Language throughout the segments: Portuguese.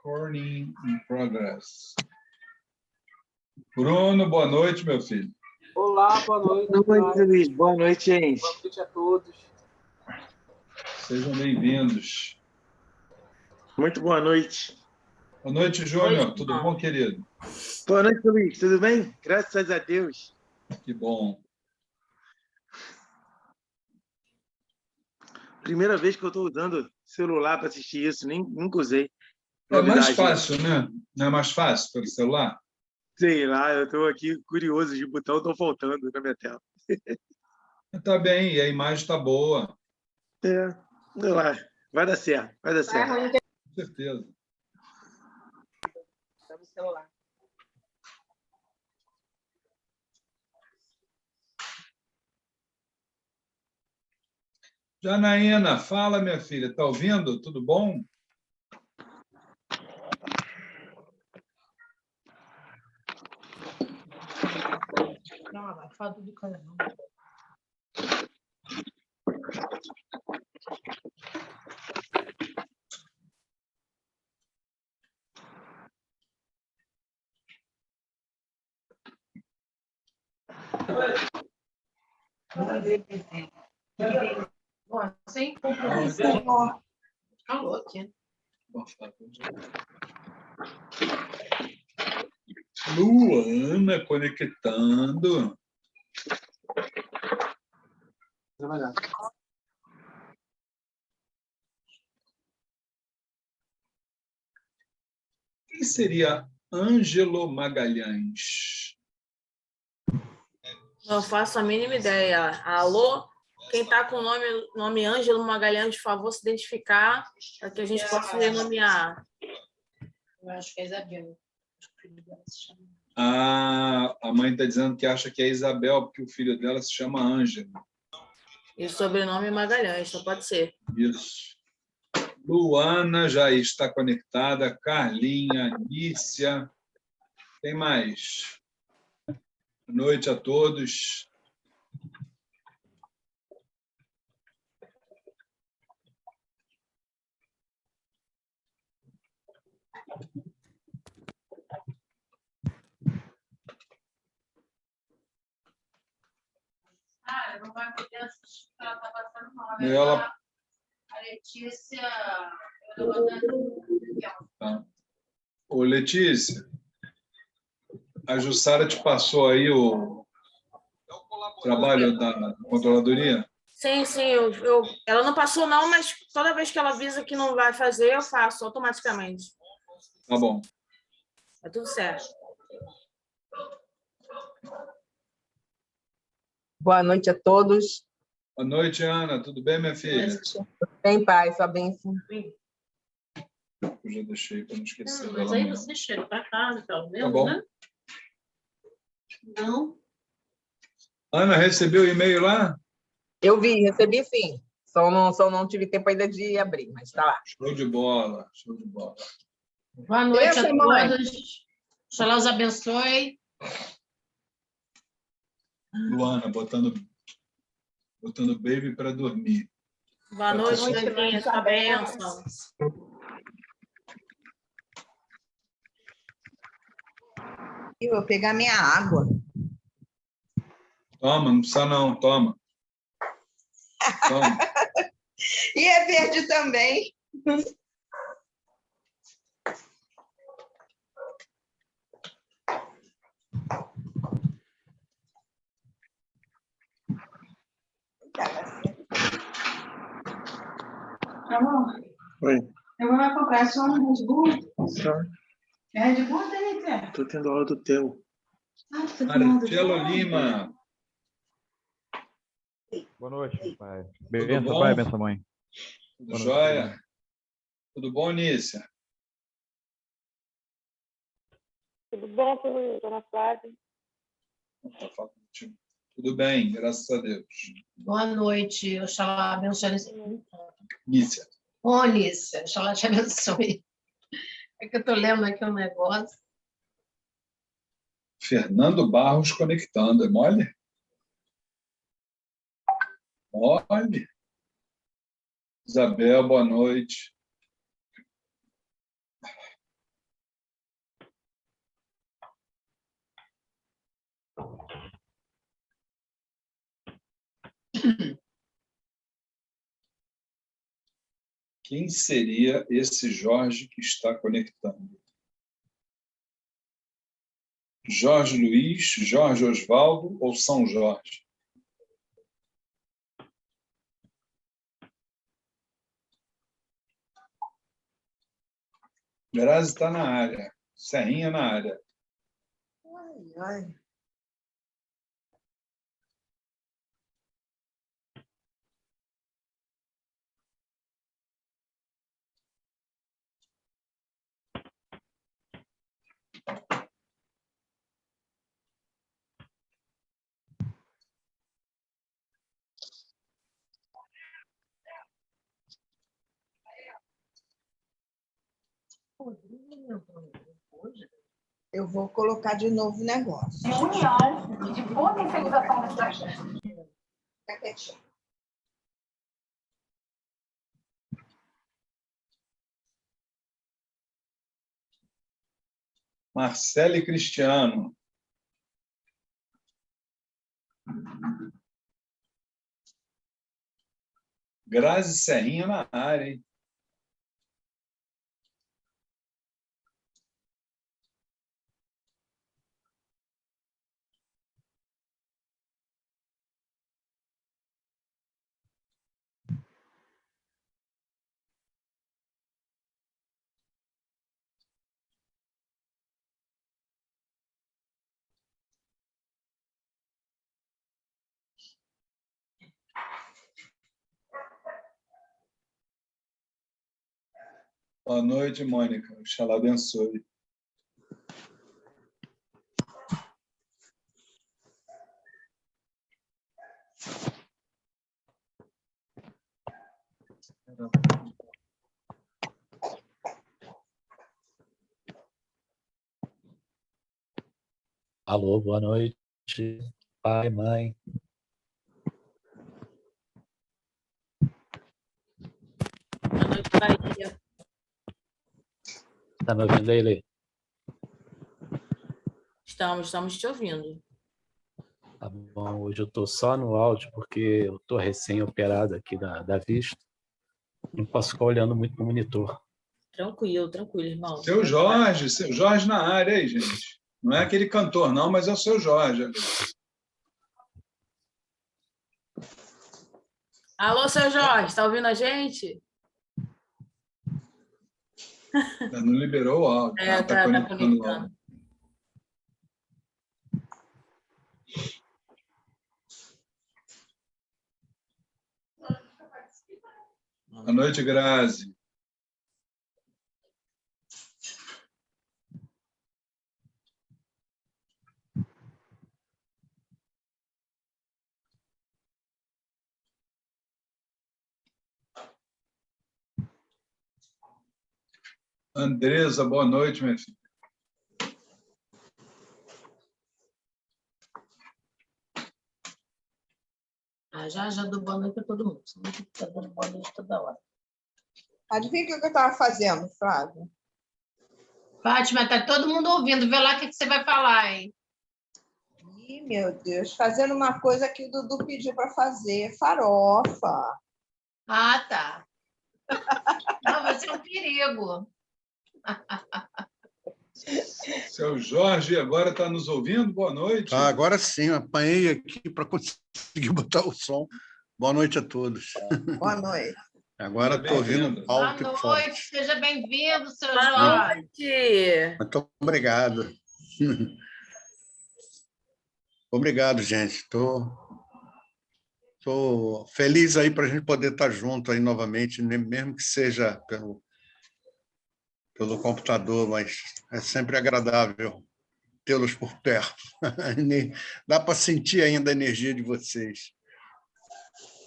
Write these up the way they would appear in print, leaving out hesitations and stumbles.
Recording in progress. Bruno, boa noite, meu filho. Olá, boa noite. Boa noite, Luiz. Boa noite, gente. Boa noite a todos. Sejam bem-vindos. Muito boa noite. Boa noite, Júnior. Tudo bom, querido? Boa noite, Luiz. Tudo bem? Graças a Deus. Que bom. Primeira vez que eu estou usando celular para assistir isso, nunca usei. É mais Novidade. fácil, né? Não é mais fácil pelo celular? Sei lá, eu estou aqui curioso, de botão estão faltando na minha tela. Tá bem, e a imagem está boa. Sei lá. Vai dar certo, vai dar certo. Com certeza. No celular. Janaína, fala, minha filha. Tá ouvindo? Tudo bom? Não, vai falar do canal. Bom, sem compromisso. Calor aqui. Luana conectando. Trabalhar. Quem seria Ângelo Magalhães? Não faço a mínima ideia. Alô? Quem está com o nome Ângelo Magalhães, por favor, se identificar para que a gente possa renomear. Eu acho que é Isabel. A mãe está dizendo que acha que é Isabel, porque o filho dela se chama Ângelo. E o sobrenome Magalhães, só pode ser. Isso. Luana já está conectada, Carlinha, Nícia. Tem mais? Boa noite a todos. Não vai poder assistir, porque ela está passando mal. A Letícia... Tá. Ô, Letícia, a Jussara te passou aí o trabalho da controladoria? Sim, ela não passou não, mas toda vez que ela avisa que não vai fazer, eu faço automaticamente. Tá bom. É tudo certo. Boa noite a todos. Boa noite, Ana. Tudo bem, minha filha? Bem, pai, sua bênção. Eu já deixei para não esquecer Não, dela. mas aí amanhã. você chega para casa, pelo menos, Tá bom. né? Não. Ana, recebeu o e-mail lá? Eu vi, recebi sim. Só não tive tempo ainda de abrir, mas está lá. Show de bola, show de bola. Boa noite Beijo, a mãe. todos. Oxalá os abençoe. Luana, botando baby para dormir. Boa noite, Netinha. Sua bênção. Eu vou pegar minha água. Toma, não precisa não, toma. Toma. E é verde também. Amor, Oi. eu vou comprar só um Red Bull. Tá. É Red Bull, Denise? Tô tendo aula do teu. Marcelo Lima. Boa noite, pai. Tudo Benção, bom? pai, benção, mãe. Tudo Boa noite, jóia? Tudo bom, Nícia? Tudo bom, dona Flávia? Não tá falando contigo. Tudo bem, graças a Deus. Boa noite. Oxalá abençoe. Nícia. Ô, Nícia, oxalá te abençoe. É que eu estou lendo aqui um negócio. Fernando Barros conectando. É mole? Mole. Isabel, boa noite. Quem seria esse Jorge que está conectando? Jorge Luiz, Jorge Osvaldo ou São Jorge? Grazi está na área. Serrinha na área. Ai, ai. Eu vou colocar de novo o negócio. Reunião de potencialização da estratégia. Fica quietinho. Marcelo e Cristiano. Grazi Serrinha na área, hein? Boa noite, Mônica. Oxalá abençoe. Alô, boa noite, pai, mãe. Boa noite, Bahia. Tá me ouvindo aí, Lê? Estamos te ouvindo. Tá bom, hoje eu tô só no áudio porque eu tô recém-operado aqui da vista. Não posso ficar olhando muito no monitor. Tranquilo, irmão. Seu Jorge na área aí, gente. Não é aquele cantor, não, mas é o seu Jorge. Alô, seu Jorge, está ouvindo a gente? Ainda não liberou o áudio. Tá conectando o áudio. conectando. Boa noite, Grazi. Andresa, boa noite, minha filha. Já dou boa noite para todo mundo. Senão eu fico dando boa noite toda hora. Adivinha o que eu estava fazendo, Flávia? Fátima, tá todo mundo ouvindo. Vê lá o que você vai falar, hein? Ih, meu Deus, fazendo uma coisa que o Dudu pediu para fazer, farofa. Ah, tá. Não, vai ser um perigo. Seu Jorge agora está nos ouvindo? Boa noite. Ah, agora sim, apanhei aqui para conseguir botar o som. Boa noite a todos. Boa noite. Agora estou ouvindo alto Boa e noite, forte. seja bem-vindo, seu Boa Jorge. noite. Muito obrigado. Obrigado, gente. Estou feliz aí para a gente poder estar junto aí novamente, mesmo que seja pelo computador, mas é sempre agradável tê-los por perto. Dá para sentir ainda a energia de vocês.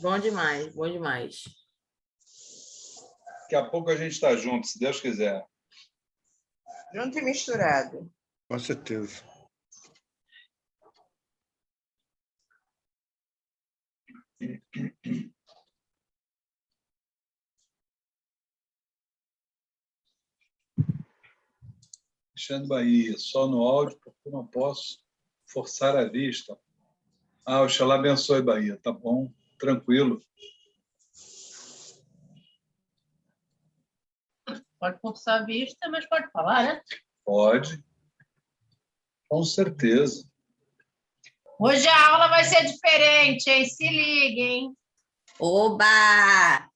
Bom demais, bom demais. Daqui a pouco a gente está junto, se Deus quiser. Junto e misturado. Com certeza. Alexandre Bahia, só no áudio, porque não posso forçar a vista. Oxalá abençoe, Bahia, tá bom? tranquilo. Pode forçar a vista, mas pode falar, né? Pode. Com certeza. Hoje a aula vai ser diferente, hein? Se liguem. Oba!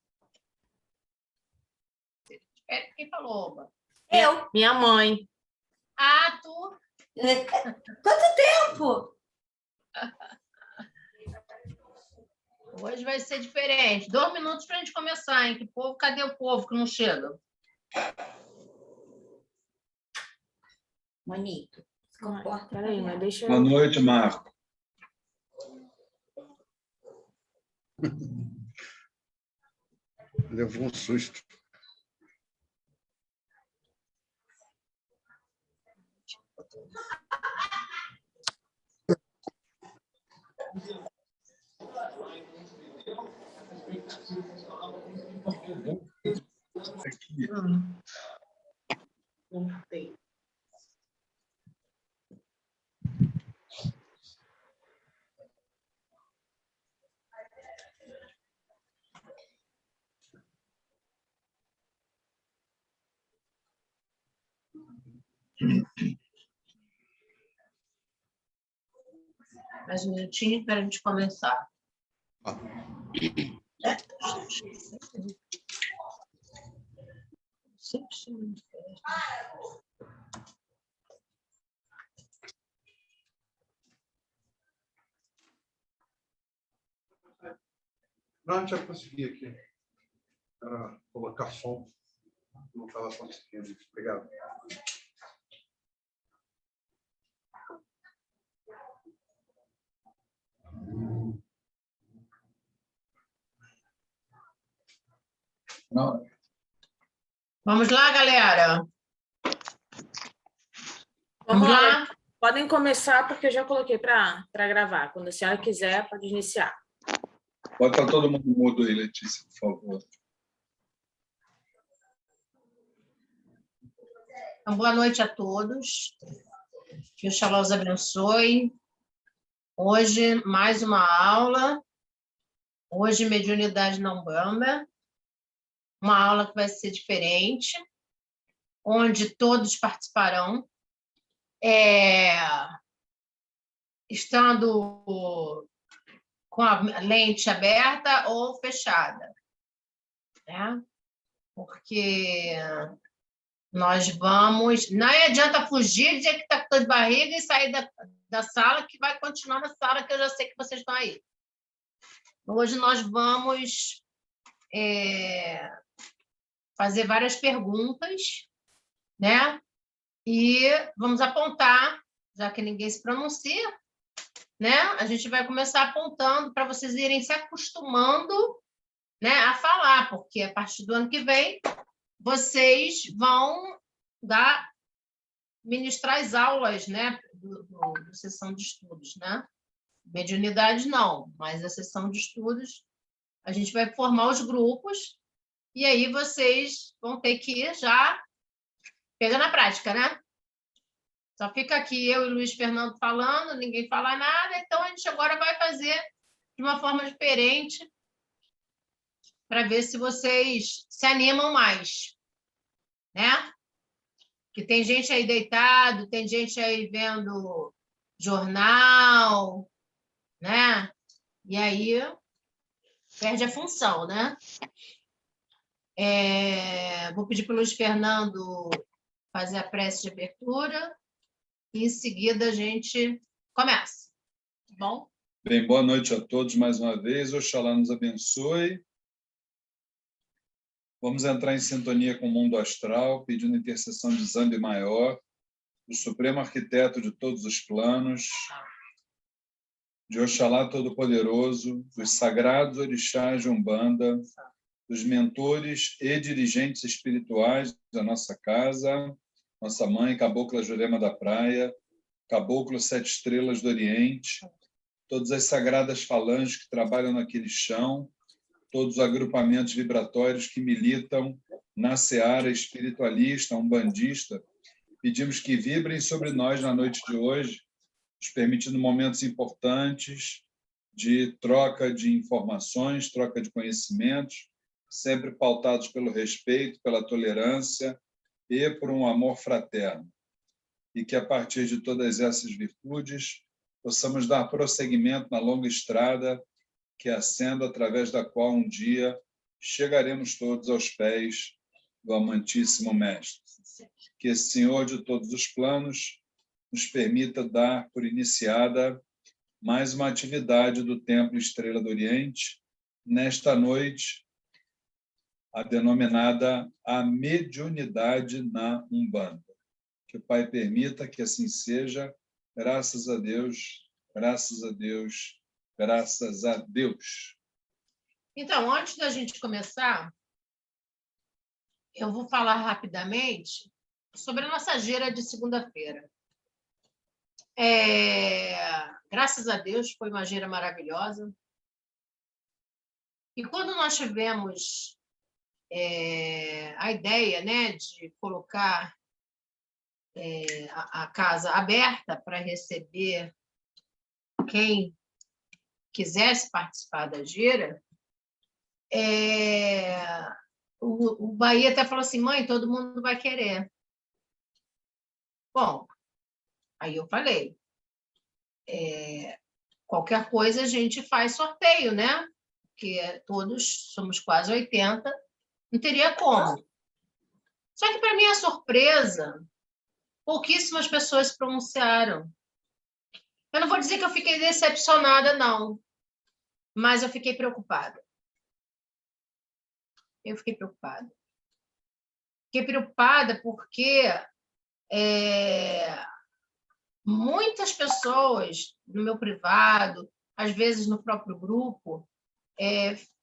Quem falou, oba? Eu. Minha mãe. Ah, tu. Quanto tempo? Hoje vai ser diferente. 2 minutos para a gente começar, hein? Que povo, cadê o povo que não chega? Monique, se comporta. Peraí, mas deixa Boa noite, Marco. Levou um susto. Mais um minutinho para a gente começar. Não, já consegui aqui. Era colocar som. Não estava conseguindo. Obrigado. Não. Vamos lá, galera. Vamos lá. Podem começar, porque eu já coloquei para gravar. Quando a senhora quiser, pode iniciar. Bota todo mundo mudo aí, Letícia, por favor. Então, boa noite a todos. Que o Xalá os abençoe. Hoje, mais uma aula. Hoje, mediunidade na Umbanda. Uma aula que vai ser diferente, onde todos participarão, estando com a lente aberta ou fechada, né? Porque nós vamos... Não adianta fugir, dizer que está com dor de barriga e sair da sala, que vai continuar na sala, que eu já sei que vocês estão aí. Hoje nós vamos fazer várias perguntas, né? E vamos apontar, já que ninguém se pronuncia, né? A gente vai começar apontando para vocês irem se acostumando, né, a falar, porque a partir do ano que vem vocês vão ministrar as aulas, né, do sessão de estudos, né? Mediunidade não, mas a sessão de estudos a gente vai formar os grupos e aí vocês vão ter que ir já pegando a prática, né? Só fica aqui eu e Luiz Fernando falando, ninguém fala nada, então a gente agora vai fazer de uma forma diferente para ver se vocês se animam mais, né? Que tem gente aí deitado, tem gente aí vendo jornal, né? E aí perde a função, né? Vou pedir para o Luiz Fernando fazer a prece de abertura e em seguida a gente começa, tá bom? Bem, boa noite a todos mais uma vez. Oxalá nos abençoe. Vamos entrar em sintonia com o mundo astral, pedindo intercessão de Zambi Maior, do Supremo Arquiteto de todos os planos, de Oxalá Todo-Poderoso, dos sagrados orixás de Umbanda, dos mentores e dirigentes espirituais da nossa casa, nossa mãe, Cabocla Jurema da Praia, Caboclo Sete Estrelas do Oriente, todas as sagradas falanges que trabalham naquele chão, todos os agrupamentos vibratórios que militam na seara espiritualista, umbandista, pedimos que vibrem sobre nós na noite de hoje, nos permitindo momentos importantes de troca de informações, troca de conhecimentos, sempre pautados pelo respeito, pela tolerância e por um amor fraterno. E que, a partir de todas essas virtudes, possamos dar prosseguimento na longa estrada que ascenda, através da qual um dia chegaremos todos aos pés do amantíssimo Mestre. Que esse Senhor de todos os planos nos permita dar por iniciada mais uma atividade do Templo Estrela do Oriente, nesta noite, a denominada a mediunidade na Umbanda. Que o Pai permita que assim seja, graças a Deus, graças a Deus, graças a Deus. Então, antes da gente começar, eu vou falar rapidamente sobre a nossa gira de segunda-feira. Graças a Deus, foi uma gira maravilhosa. E quando nós tivemos a ideia, né, de colocar a casa aberta para receber quem quisesse participar da gira, o Bahia até falou assim: mãe, todo mundo vai querer. Bom, aí eu falei, qualquer coisa a gente faz sorteio, né? Porque todos somos quase 80, não teria como. Só que, para minha surpresa, pouquíssimas pessoas se pronunciaram. Eu não vou dizer que eu fiquei decepcionada, não, mas eu fiquei preocupada. Eu fiquei preocupada. Fiquei preocupada porque muitas pessoas no meu privado, às vezes no próprio grupo,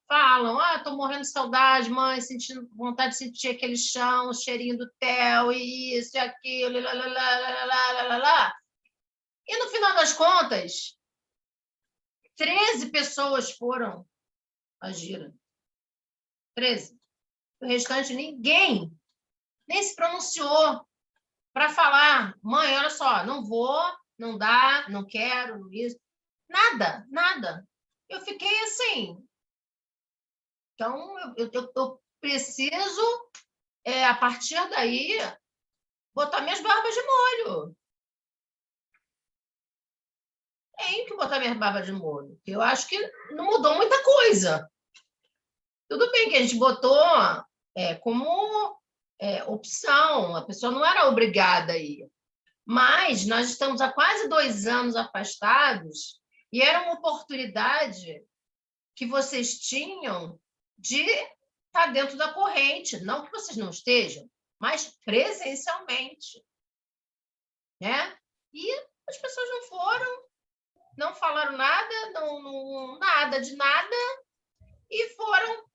falam: estou morrendo de saudade, mãe, sentindo vontade de sentir aquele chão, o cheirinho do Theo, e isso e aquilo, lá. E, no final das contas, 13 pessoas foram à gira. 13. O restante, ninguém nem se pronunciou para falar: mãe, olha só, não vou, não dá, não quero, não isso. Nada, nada. Eu fiquei assim. Então, eu preciso, a partir daí, botar minhas barbas de molho. Tenho que botar minhas barbas de molho. Eu acho que não mudou muita coisa. Tudo bem que a gente botou como opção, a pessoa não era obrigada a ir. Mas nós estamos há quase 2 anos afastados e era uma oportunidade que vocês tinham de estar dentro da corrente. Não que vocês não estejam, mas presencialmente. Né? E as pessoas não foram, não falaram nada, nada de nada, e foram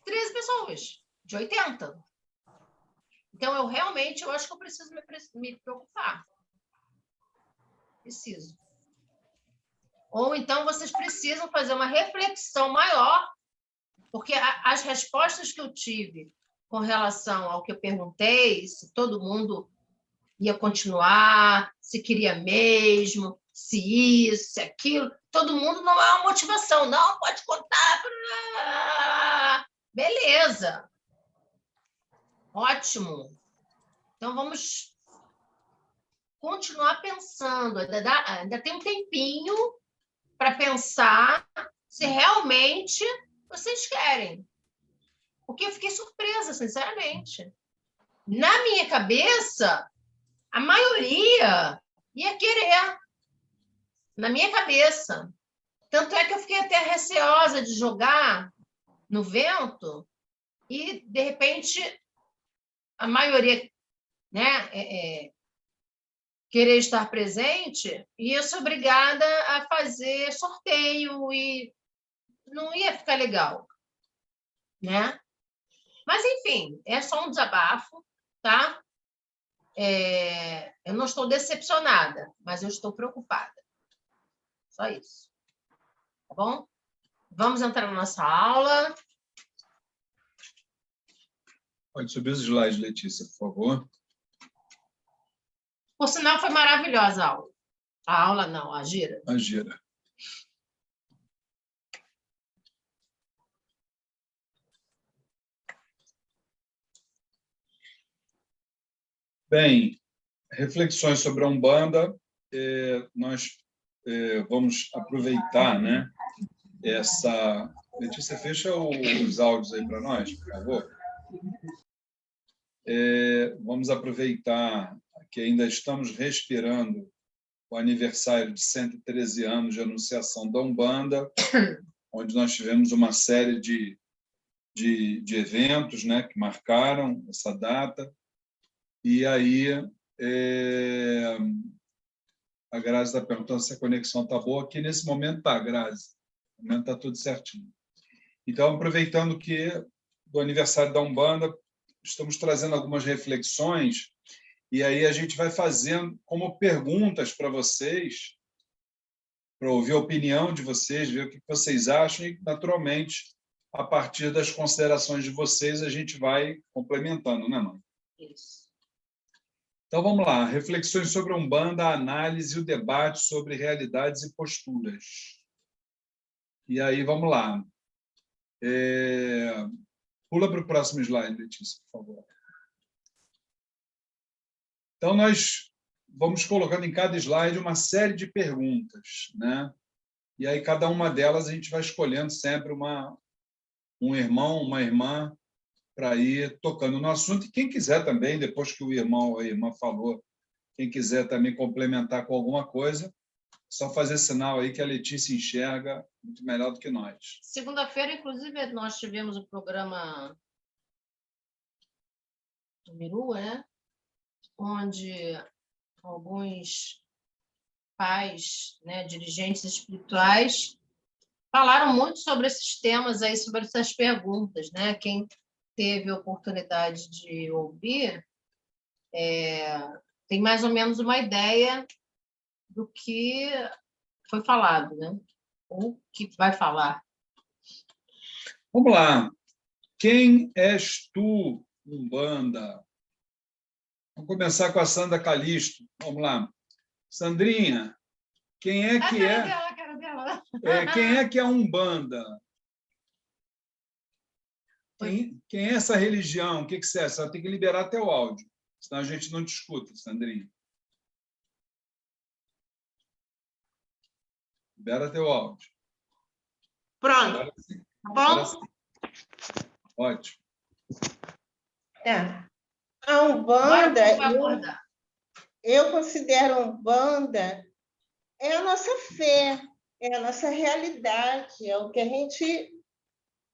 13 pessoas, de 80. Então, eu acho que eu preciso me preocupar. Preciso. Ou então, vocês precisam fazer uma reflexão maior, porque as respostas que eu tive com relação ao que eu perguntei, se todo mundo ia continuar, se queria mesmo, se isso, se aquilo, todo mundo não é uma motivação, não, pode contar. Beleza. Ótimo. Então, vamos continuar pensando. Ainda tem um tempinho para pensar se realmente vocês querem. Porque eu fiquei surpresa, sinceramente. Na minha cabeça, a maioria ia querer. Na minha cabeça. Tanto é que eu fiquei até receosa de jogar no vento e, de repente, a maioria, né, querer estar presente e eu sou obrigada a fazer sorteio e não ia ficar legal, né? Mas, enfim, é só um desabafo, tá? Eu não estou decepcionada, mas eu estou preocupada. Só isso. Tá bom? Vamos entrar na nossa aula. Pode subir os slides, Letícia, por favor. Por sinal, foi maravilhosa a aula. A aula não, a gira. A gira. Bem, reflexões sobre a Umbanda. Nós vamos aproveitar, né, essa... Letícia, fecha os áudios aí para nós, por favor. Vamos aproveitar que ainda estamos respirando o aniversário de 113 anos de anunciação da Umbanda, onde nós tivemos uma série de eventos, né, que marcaram essa data. E aí, a Grazi está perguntando se a conexão está boa. Aqui, nesse momento, está, Grazi. No momento está tudo certinho. Então, aproveitando que do aniversário da Umbanda, estamos trazendo algumas reflexões, e aí a gente vai fazendo como perguntas para vocês, para ouvir a opinião de vocês, ver o que vocês acham, e, naturalmente, a partir das considerações de vocês, a gente vai complementando, né, mãe? Isso. Então, vamos lá. Reflexões sobre a Umbanda, a análise e o debate sobre realidades e posturas. E aí, vamos lá. Pula para o próximo slide, Letícia, por favor. Então, nós vamos colocando em cada slide uma série de perguntas, né? E aí, cada uma delas, a gente vai escolhendo sempre um irmão, uma irmã, para ir tocando no assunto. E quem quiser também, depois que o irmão ou a irmã falou, quem quiser também complementar com alguma coisa, só fazer sinal aí que a Letícia enxerga muito melhor do que nós. Segunda-feira, inclusive, nós tivemos o programa do Miru, né? Onde alguns pais, né, dirigentes espirituais, falaram muito sobre esses temas aí, sobre essas perguntas, né? Quem teve a oportunidade de ouvir tem mais ou menos uma ideia do que foi falado, né? Ou que vai falar. Vamos lá. Quem és tu, Umbanda? Vamos começar com a Sandra Calixto. Vamos lá. Sandrinha, quem é que A cara dela. quem é que é a Umbanda? Quem é essa religião? O que você é? Você tem que liberar teu áudio, senão a gente não te escuta, Sandrinha. Libera teu áudio. Pronto. Tá bom? Ótimo. A Umbanda, Agora, eu considero a Umbanda é a nossa fé, é a nossa realidade, é o que a gente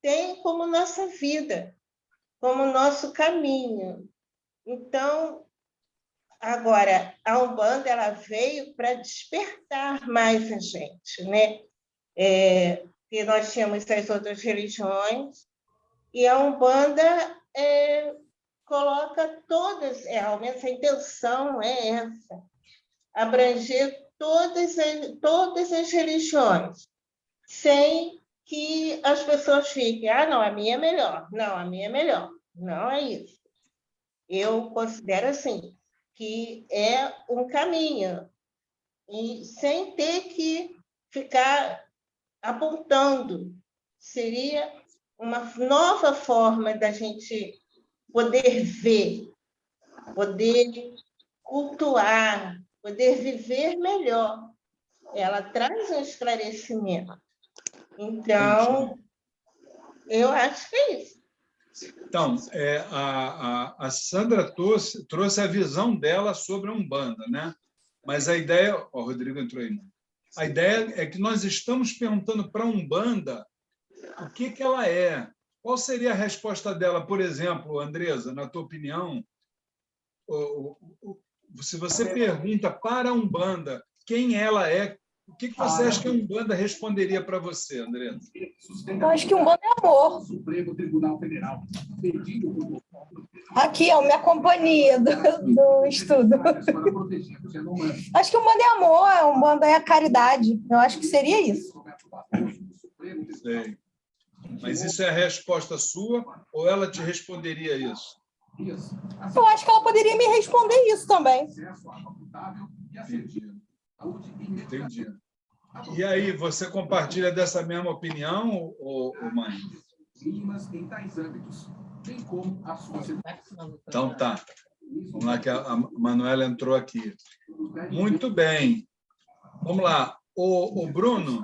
tem como nossa vida, como nosso caminho. Então, agora, a Umbanda ela veio para despertar mais a gente, né? Que nós tínhamos as outras religiões, e a Umbanda coloca todas, ao menos a intenção é essa, abranger todas as religiões, sem que as pessoas fiquem, não, a minha é melhor, não, a minha é melhor. Não é isso. Eu considero assim, que é um caminho, e sem ter que ficar apontando. Seria uma nova forma da gente poder ver, poder cultuar, poder viver melhor. Ela traz um esclarecimento. Então, eu acho que é isso. Então, a Sandra trouxe a visão dela sobre a Umbanda, né? Mas a ideia... o Rodrigo entrou aí. A ideia é que nós estamos perguntando para a Umbanda o que ela é. Qual seria a resposta dela, por exemplo, Andresa, na tua opinião? Se você pergunta para a Umbanda quem ela é, o que você acha que a Umbanda responderia para você, Andresa? Eu acho que Umbanda é amor. Aqui, minha companhia do estudo. Acho que Umbanda é amor, Umbanda é a caridade. Eu acho que seria isso. Sei. Mas isso é a resposta sua ou ela te responderia isso? Eu acho que ela poderia me responder isso também. Entendi. E aí, você compartilha dessa mesma opinião, ou mãe? Então tá. Vamos lá, que a Manuela entrou aqui. Muito bem. Vamos lá. O Bruno,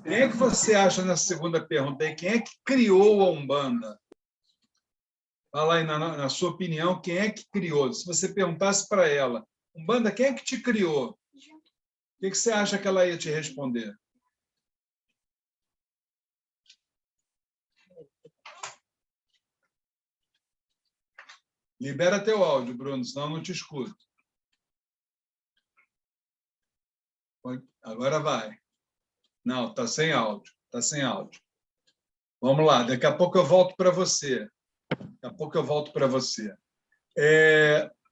quem é que você acha nessa segunda pergunta aí? Quem é que criou a Umbanda? Fala aí, na sua opinião, quem é que criou? Se você perguntasse para ela, Umbanda, quem é que te criou? O que você acha que ela ia te responder? Libera teu áudio, Bruno, senão eu não te escuto. Agora vai. Não, está sem áudio. Está sem áudio. Vamos lá, daqui a pouco eu volto para você. Daqui a pouco eu volto para você.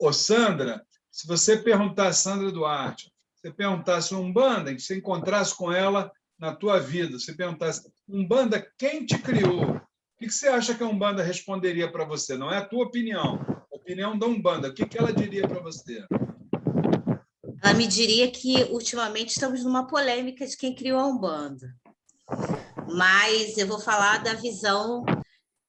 Ô, Sandra, se você perguntar, Sandra Duarte, se você perguntasse Umbanda, que você encontrasse com ela na tua vida, se perguntasse, Umbanda, quem te criou? O que você acha que a Umbanda responderia para você? Não é a tua opinião, a opinião da Umbanda. O que ela diria para você? Ela me diria que, ultimamente, estamos numa polêmica de quem criou a Umbanda. Mas eu vou falar da visão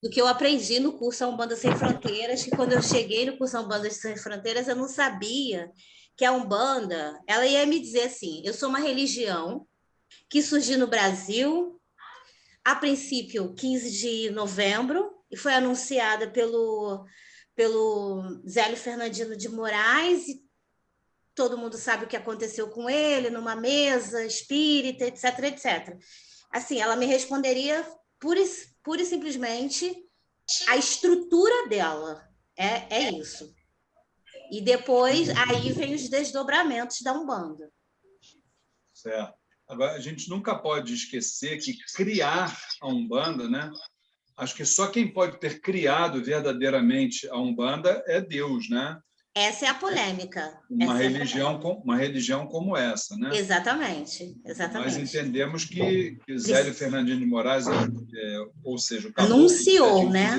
do que eu aprendi no curso A Umbanda Sem Fronteiras, que quando eu cheguei no curso A Umbanda Sem Fronteiras, eu não sabia que a Umbanda, ela ia me dizer assim, eu sou uma religião que surgiu no Brasil, a princípio, 15 de novembro, e foi anunciada pelo Zélio Fernandino de Moraes, e todo mundo sabe o que aconteceu com ele, numa mesa espírita, etc, etc. Assim, ela me responderia pura e simplesmente a estrutura dela. É isso. E depois, aí vem os desdobramentos da Umbanda. Certo. Agora, a gente nunca pode esquecer que criar a Umbanda, né? Acho que só quem pode ter criado verdadeiramente a Umbanda é Deus, né? Essa é a polêmica. Uma religião como essa, né? Exatamente, exatamente. Nós entendemos que Zélio Fernandino de Moraes, ou seja, o anunciou, né?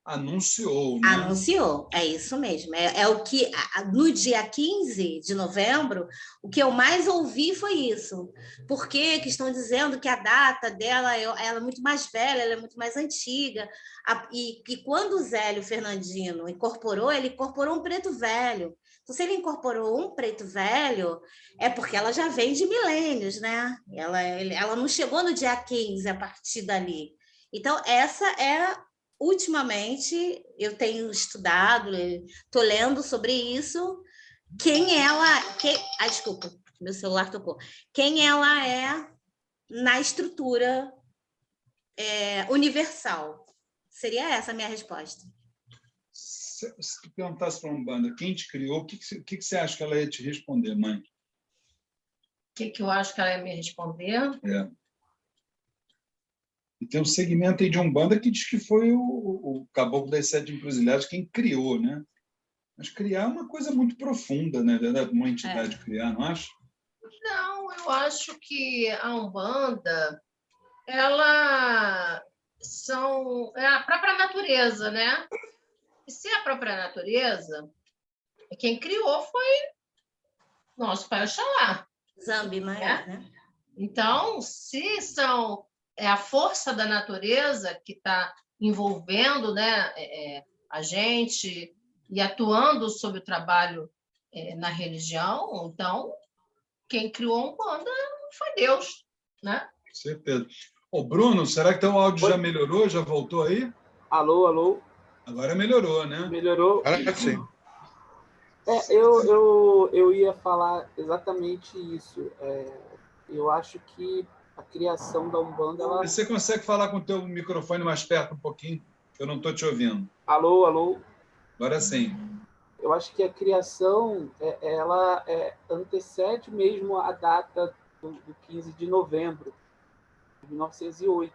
Anunciou, né? Anunciou, é isso mesmo. É o que, no dia 15 de novembro, o que eu mais ouvi foi isso. Porque que estão dizendo que a data dela ela é muito mais velha, ela é muito mais antiga. E quando o Zélio Fernandino incorporou, ele incorporou um preto velho. Então, se ele incorporou um preto velho, é porque ela já vem de milênios, né? Ela não chegou no dia 15 a partir dali. Então, essa é... Ultimamente, eu tenho estudado, estou lendo sobre isso, desculpa, meu celular tocou. Quem ela é na estrutura universal. Seria essa a minha resposta. Se tu perguntasse para a Umbanda quem te criou, o que você acha que ela ia te responder, mãe? O que eu acho que ela ia me responder? E tem um segmento aí de Umbanda que diz que foi o Caboclo das Sete Encruzilhadas quem criou, né? Mas criar é uma coisa muito profunda, né? Uma entidade criar, não acha? Não, eu acho que a Umbanda, ela é a própria natureza, né? E se é a própria natureza, quem criou foi nosso pai Oxalá. Zambi Maior, né? Então, se é a força da natureza que está envolvendo, né, a gente e atuando sobre o trabalho na religião, então, quem criou a Umbanda foi Deus, né? Com certeza. Ô, Bruno, será que teu áudio já melhorou? Já voltou aí? Alô, alô. Agora melhorou, né? Melhorou? Agora sim. Eu ia falar exatamente isso. Eu acho que a criação da Umbanda... Você consegue falar com o teu microfone mais perto um pouquinho? Eu não estou te ouvindo. Alô, alô. Agora sim. Eu acho que a criação ela antecede mesmo a data do 15 de novembro de 1908.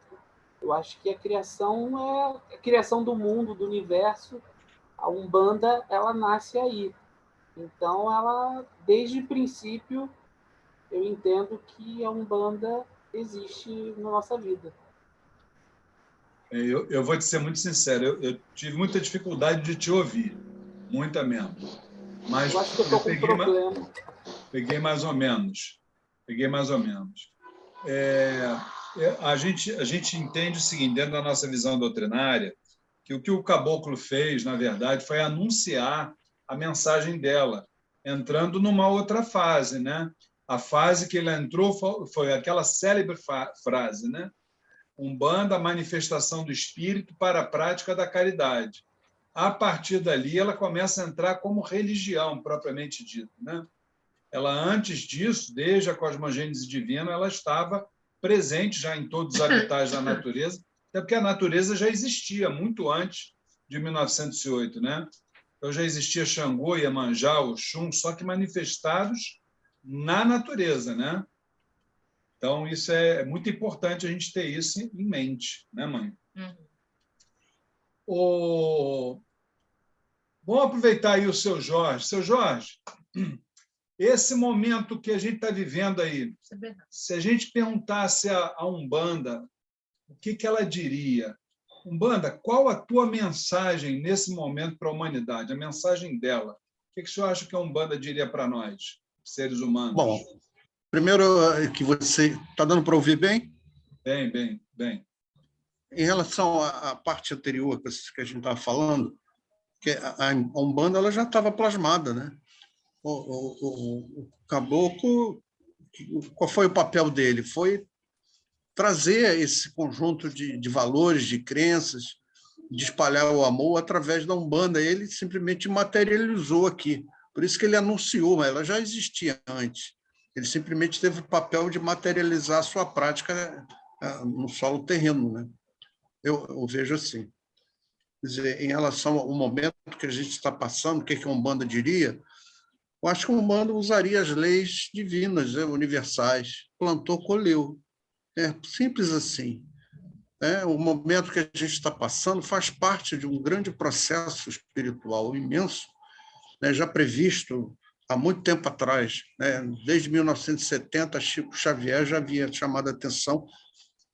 Eu acho que a criação é a criação do mundo, do universo. A Umbanda, ela nasce aí. Então, ela, desde o princípio, eu entendo que a Umbanda existe na nossa vida. Eu vou te ser muito sincero, eu tive muita dificuldade de te ouvir, muita mesmo. Mas eu acho que eu estou com um problema. Peguei mais ou menos. A gente entende o seguinte, dentro da nossa visão doutrinária, que o caboclo fez, na verdade, foi anunciar a mensagem dela, entrando numa outra fase, né? A fase que ele entrou foi aquela célebre frase, né? Umbanda, a manifestação do espírito para a prática da caridade. A partir dali, ela começa a entrar como religião, propriamente dita, né? Ela, antes disso, desde a cosmogênese divina, ela estava presente já em todos os habitats da natureza, até porque a natureza já existia muito antes de 1908, né? Então já existia Xangô, Iemanjá, Oxum, só que manifestados na natureza, né? Então isso é muito importante a gente ter isso em mente, né, mãe? Vamos aproveitar aí o seu Jorge. Seu Jorge, esse momento que a gente está vivendo aí, se a gente perguntasse a Umbanda o que ela diria? Umbanda, qual a tua mensagem nesse momento para a humanidade? A mensagem dela. O que o senhor acha que a Umbanda diria para nós, seres humanos? Bom, primeiro que você... Está dando para ouvir bem? Bem. Em relação à parte anterior que a gente estava falando, que a Umbanda ela já estava plasmada, né? O caboclo, qual foi o papel dele? Foi trazer esse conjunto de valores, de crenças, de espalhar o amor através da Umbanda. Ele simplesmente materializou aqui. Por isso que ele anunciou, mas ela já existia antes. Ele simplesmente teve o papel de materializar a sua prática no solo terreno, né? Eu vejo assim. Quer dizer, em relação ao momento que a gente está passando, o que a Umbanda diria? Eu acho que a Umbanda usaria as leis divinas, universais. Plantou, colheu. É simples assim. O momento que a gente está passando faz parte de um grande processo espiritual imenso, né, já previsto há muito tempo atrás. Né? Desde 1970, Chico Xavier já havia chamado a atenção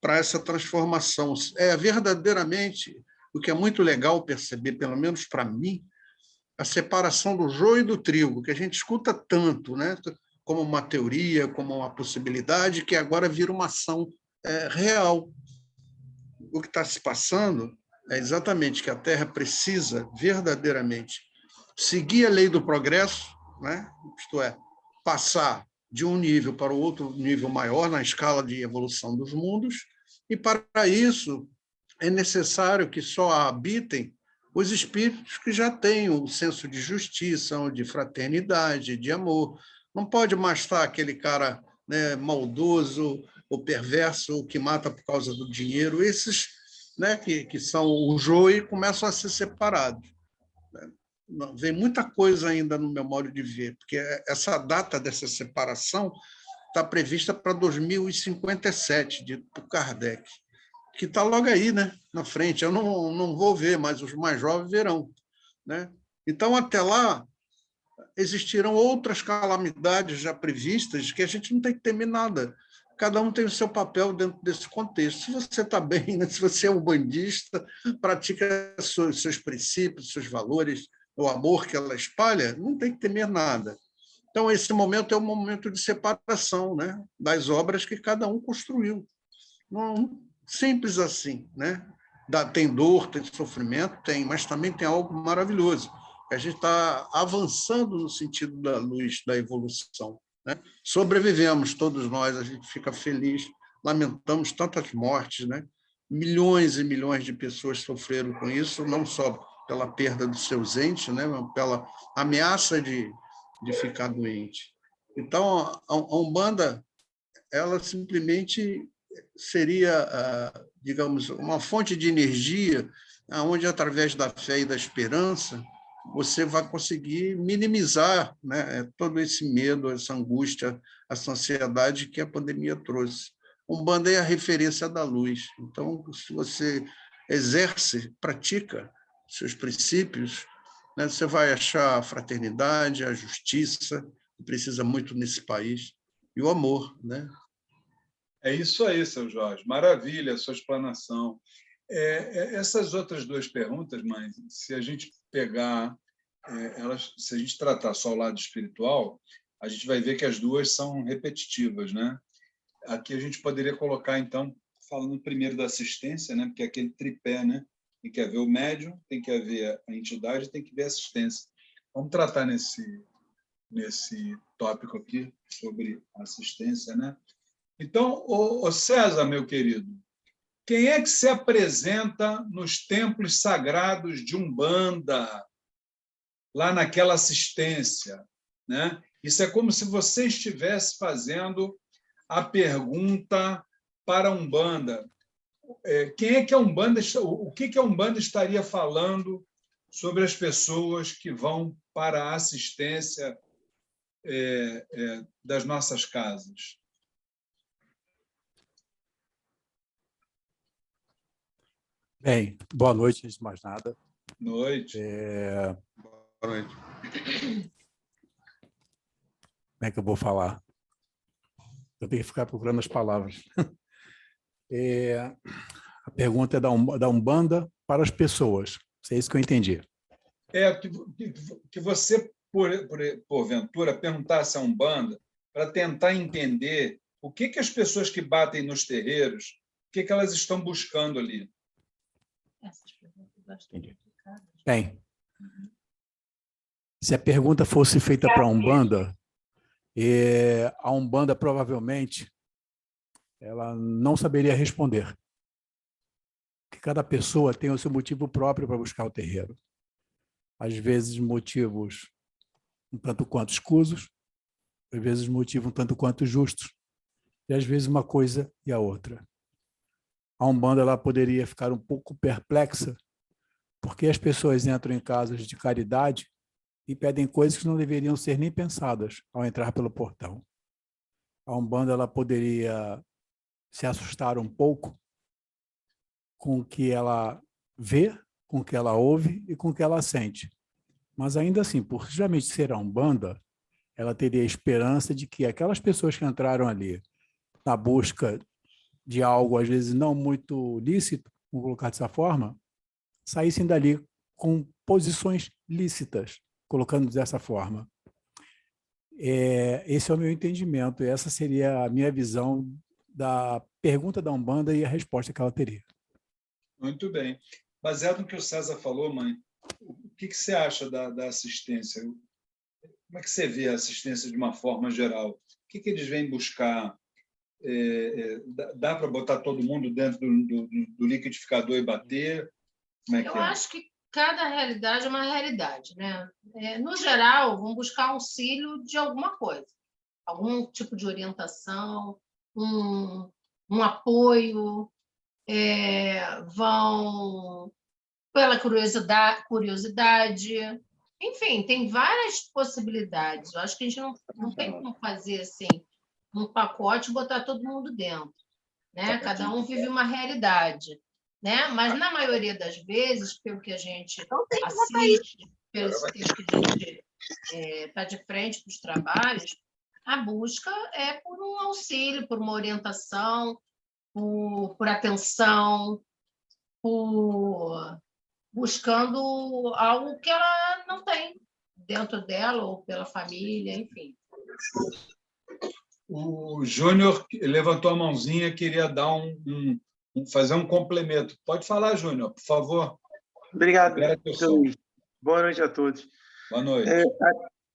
para essa transformação. É verdadeiramente o que é muito legal perceber, pelo menos para mim, a separação do joio e do trigo, que a gente escuta tanto, né? Como uma teoria, como uma possibilidade, que agora vira uma ação real. O que está se passando é exatamente que a Terra precisa verdadeiramente seguir a lei do progresso, né? Isto é, passar de um nível para o outro nível maior na escala de evolução dos mundos, e para isso é necessário que só habitem os espíritos que já têm o senso de justiça, de fraternidade, de amor. Não pode mais estar aquele cara, né, maldoso ou perverso que mata por causa do dinheiro. Esses, né, que são o joio começam a ser separados. Vem muita coisa ainda no meu modo de ver, porque essa data dessa separação está prevista para 2057, dito por Kardec, que está logo aí, né, na frente. Eu não vou ver, mas os mais jovens verão. Né? Então, até lá, existirão outras calamidades já previstas que a gente não tem que temer nada. Cada um tem o seu papel dentro desse contexto. Se você está bem, né? Se você é um bandista, pratica seus princípios, seus valores, o amor que ela espalha, não tem que temer nada. Então, esse momento é um momento de separação, né, das obras que cada um construiu. Não, simples assim, né? Tem dor, tem sofrimento, tem, mas também tem algo maravilhoso. A gente está avançando no sentido da luz, da evolução. Né? Sobrevivemos, todos nós, a gente fica feliz, lamentamos tantas mortes, né? Milhões e milhões de pessoas sofreram com isso, não só pela perda dos seus entes, né? Mas pela ameaça de ficar doente. Então, a Umbanda, ela simplesmente seria, digamos, uma fonte de energia onde, através da fé e da esperança, você vai conseguir minimizar, né, todo esse medo, essa angústia, essa ansiedade que a pandemia trouxe. Umbanda é a referência da luz. Então, se você exerce, pratica seus princípios, né, você vai achar a fraternidade, a justiça, que precisa muito nesse país, e o amor, né? É isso aí, seu Jorge. Maravilha a sua explanação. Essas outras duas perguntas, mãe, se a gente pegar elas, se a gente tratar só o lado espiritual, a gente vai ver que as duas são repetitivas, né? Aqui a gente poderia colocar, então, falando primeiro da assistência, né? Porque é aquele tripé, né? Tem que haver o médium, tem que haver a entidade, tem que haver assistência. Vamos tratar nesse tópico aqui sobre assistência, né? Então, ô César, meu querido, quem é que se apresenta nos templos sagrados de Umbanda, lá naquela assistência, né? Isso é como se você estivesse fazendo a pergunta para a Umbanda. Quem é que a Umbanda, o que a Umbanda estaria falando sobre as pessoas que vão para a assistência das nossas casas? Bem, boa noite, antes de mais nada. Noite. Boa noite. Como é que eu vou falar? Eu tenho que ficar procurando as palavras. A pergunta é da Umbanda para as pessoas. É isso que eu entendi. Que você, porventura, perguntasse à Umbanda para tentar entender o que as pessoas que batem nos terreiros, o que elas estão buscando ali. Entendi. Bem, se a pergunta fosse feita para a Umbanda, a Umbanda provavelmente ela não saberia responder. Porque cada pessoa tem o seu motivo próprio para buscar o terreiro. Às vezes motivos um tanto quanto escusos, às vezes motivos um tanto quanto justos, e às vezes uma coisa e a outra. A Umbanda ela poderia ficar um pouco perplexa, porque as pessoas entram em casas de caridade e pedem coisas que não deveriam ser nem pensadas ao entrar pelo portão. A Umbanda ela poderia se assustar um pouco com o que ela vê, com o que ela ouve e com o que ela sente. Mas ainda assim, por justamente ser a Umbanda, ela teria a esperança de que aquelas pessoas que entraram ali na busca de algo, às vezes, não muito lícito, vamos colocar dessa forma, saíssem dali com posições lícitas, colocando dessa forma. Esse é o meu entendimento, essa seria a minha visão da pergunta da Umbanda e a resposta que ela teria. Muito bem. Baseado no que o César falou, mãe, o que você acha da assistência? Como é que você vê a assistência de uma forma geral? O que eles vêm buscar? Dá para botar todo mundo dentro do liquidificador e bater? Como é que Eu acho que cada realidade é uma realidade, né? No geral, vão buscar auxílio de alguma coisa, algum tipo de orientação, um apoio, vão pela curiosidade. Enfim, tem várias possibilidades. Eu acho que a gente não tem como fazer assim um pacote e botar todo mundo dentro, né? Cada um vive uma realidade, né? Mas na maioria das vezes, pelo que a gente assiste, pelo que a gente está de frente dos trabalhos, a busca é por um auxílio, por uma orientação, por atenção, buscando algo que ela não tem dentro dela ou pela família, enfim. O Júnior levantou a mãozinha, queria dar fazer um complemento. Pode falar, Júnior, por favor. Obrigado. Boa noite a todos. Boa noite.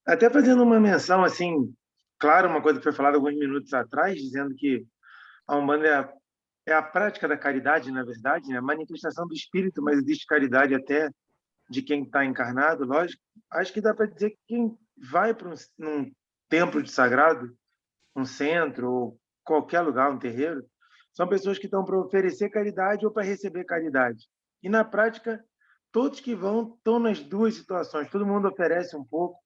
Até fazendo uma menção, assim, claro, uma coisa que foi falada alguns minutos atrás, dizendo que a Umbanda é a prática da caridade, na verdade, né? A manifestação do espírito, mas existe caridade até de quem está encarnado, lógico. Acho que dá para dizer que quem vai para um templo de sagrado, um centro, ou qualquer lugar, um terreiro, são pessoas que estão para oferecer caridade ou para receber caridade. E, na prática, todos que vão estão nas duas situações. Todo mundo oferece um pouco,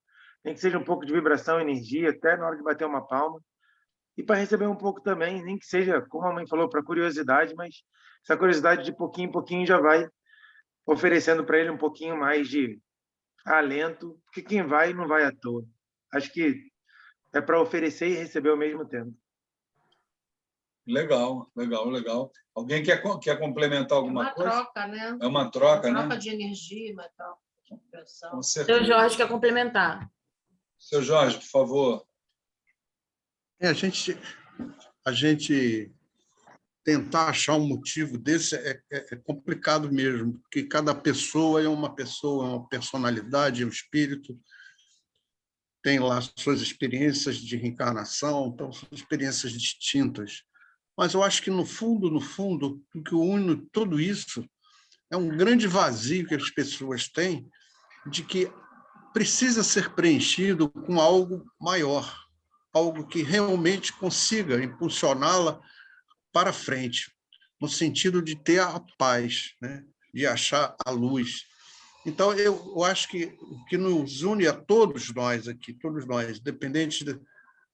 nem que seja um pouco de vibração, energia, até na hora de bater uma palma. E para receber um pouco também, nem que seja, como a mãe falou, para curiosidade, mas essa curiosidade de pouquinho em pouquinho já vai oferecendo para ele um pouquinho mais de alento, porque quem vai não vai à toa. Acho que é para oferecer e receber ao mesmo tempo. Legal, legal, legal. Alguém quer complementar alguma coisa? É uma troca, né? É uma troca, né? Uma troca de energia, uma troca de impressão. Com certeza. Seu Jorge quer complementar. Seu Jorge, por favor. A gente tentar achar um motivo desse é complicado mesmo, porque cada pessoa, é uma personalidade, é um espírito, tem lá suas experiências de reencarnação, então são experiências distintas. Mas eu acho que, no fundo, o que une tudo isso é um grande vazio que as pessoas têm de que precisa ser preenchido com algo maior, algo que realmente consiga impulsioná-la para frente, no sentido de ter a paz, né? De achar a luz. Então, eu acho que o que nos une a todos nós aqui, todos nós, independente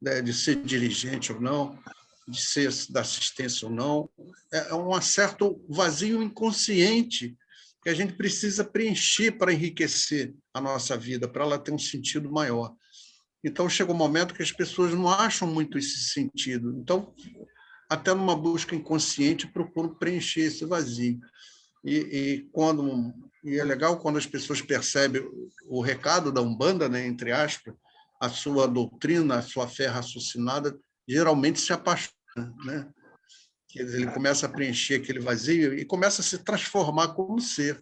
de ser dirigente ou não, de ser da assistência ou não, é um certo vazio inconsciente que a gente precisa preencher para enriquecer a nossa vida, para ela ter um sentido maior. Então, chega um momento que as pessoas não acham muito esse sentido. Então, até numa busca inconsciente, procuram preencher esse vazio. E é legal quando as pessoas percebem o recado da Umbanda, né, entre aspas, a sua doutrina, a sua fé raciocinada, geralmente se apaixona, né? Quer dizer, ele começa a preencher aquele vazio e começa a se transformar como ser.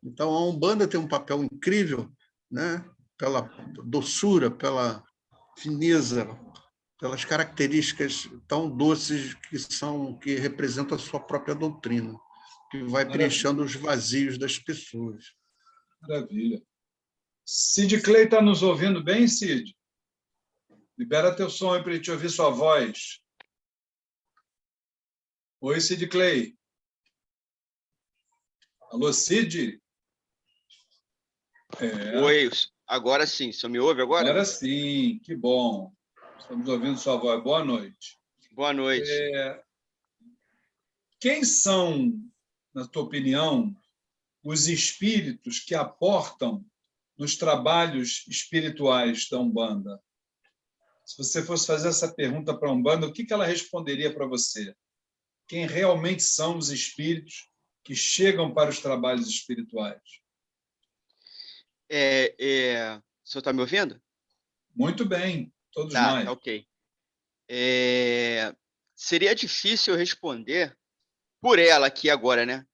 Então, a Umbanda tem um papel incrível, né? Pela doçura, pela fineza, pelas características tão doces que representam a sua própria doutrina, que vai preenchendo os vazios das pessoas. Maravilha. Cid Clay está nos ouvindo bem, Cid? Libera teu som aí para a gente ouvir sua voz. Oi, Cid Clay. Alô, Cid? Oi, agora sim. Você me ouve agora? Agora sim, que bom. Estamos ouvindo sua voz. Boa noite. Boa noite. Quem são, na tua opinião, os espíritos que aportam nos trabalhos espirituais da Umbanda? Se você fosse fazer essa pergunta para a Umbanda, o que ela responderia para você? Quem realmente são os espíritos que chegam para os trabalhos espirituais? O senhor está me ouvindo? Muito bem, todos nós. Ok. Seria difícil responder por ela aqui agora, né?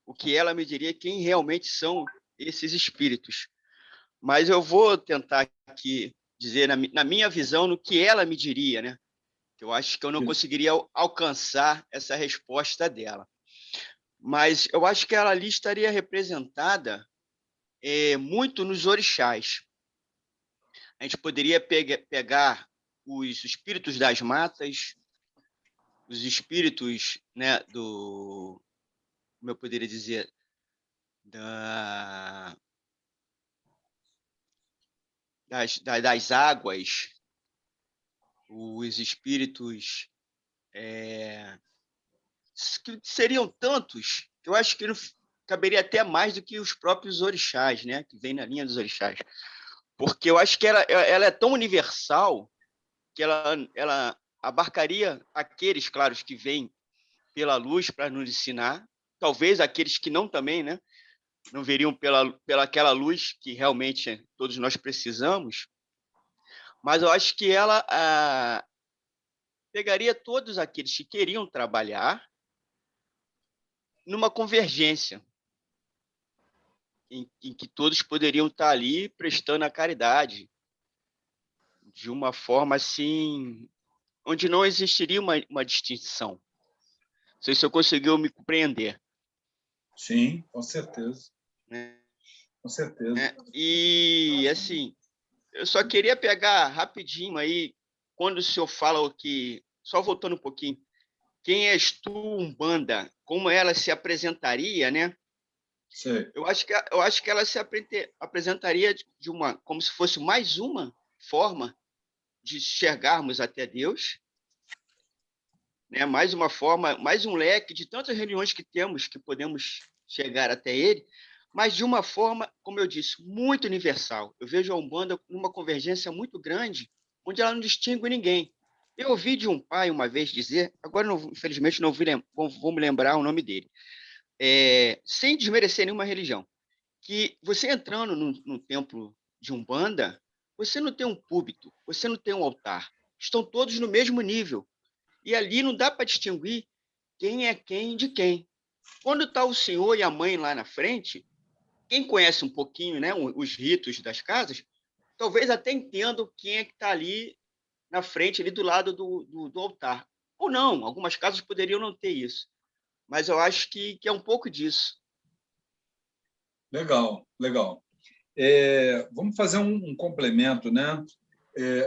O que ela me diria, quem realmente são esses espíritos. Mas eu vou tentar aqui dizer, na minha visão, no que ela me diria, né? Eu acho que eu não conseguiria alcançar essa resposta dela. Mas eu acho que ela ali estaria representada muito nos orixás. A gente poderia pegar os espíritos das matas, os espíritos, né, como eu poderia dizer, das águas, os espíritos que seriam tantos, que eu acho que não caberia até mais do que os próprios orixás, né, que vem na linha dos orixás. Porque eu acho que ela é tão universal que ela abarcaria aqueles, claro, que vêm pela luz para nos ensinar, talvez aqueles que não também, né, não veriam pela aquela luz que realmente todos nós precisamos, mas eu acho que ela pegaria todos aqueles que queriam trabalhar numa convergência, em que todos poderiam estar ali prestando a caridade, de uma forma assim, onde não existiria uma distinção. Não sei se eu conseguiu me compreender. Sim, com certeza. Com certeza. E, assim, eu só queria pegar rapidinho aí, quando o senhor fala que, só voltando um pouquinho, quem és tu, Umbanda? Como ela se apresentaria, né? Sim. Eu acho que ela se apresentaria como se fosse mais uma forma de chegarmos até Deus, né? Mais uma forma, mais um leque de tantas religiões que temos que podemos chegar até Ele, mas de uma forma, como eu disse, muito universal. Eu vejo a Umbanda numa convergência muito grande, onde ela não distingue ninguém. Eu ouvi de um pai uma vez dizer, agora não, infelizmente não vou me lembrar o nome dele, sem desmerecer nenhuma religião, que você entrando num templo de Umbanda, você não tem um púlpito, você não tem um altar, estão todos no mesmo nível. E ali não dá para distinguir quem é quem de quem. Quando está o senhor e a mãe lá na frente, quem conhece um pouquinho, né, os ritos das casas, talvez até entenda quem é que está ali na frente, ali do lado do altar. Ou não, algumas casas poderiam não ter isso. Mas eu acho que é um pouco disso. Legal, legal. Vamos fazer um complemento, né?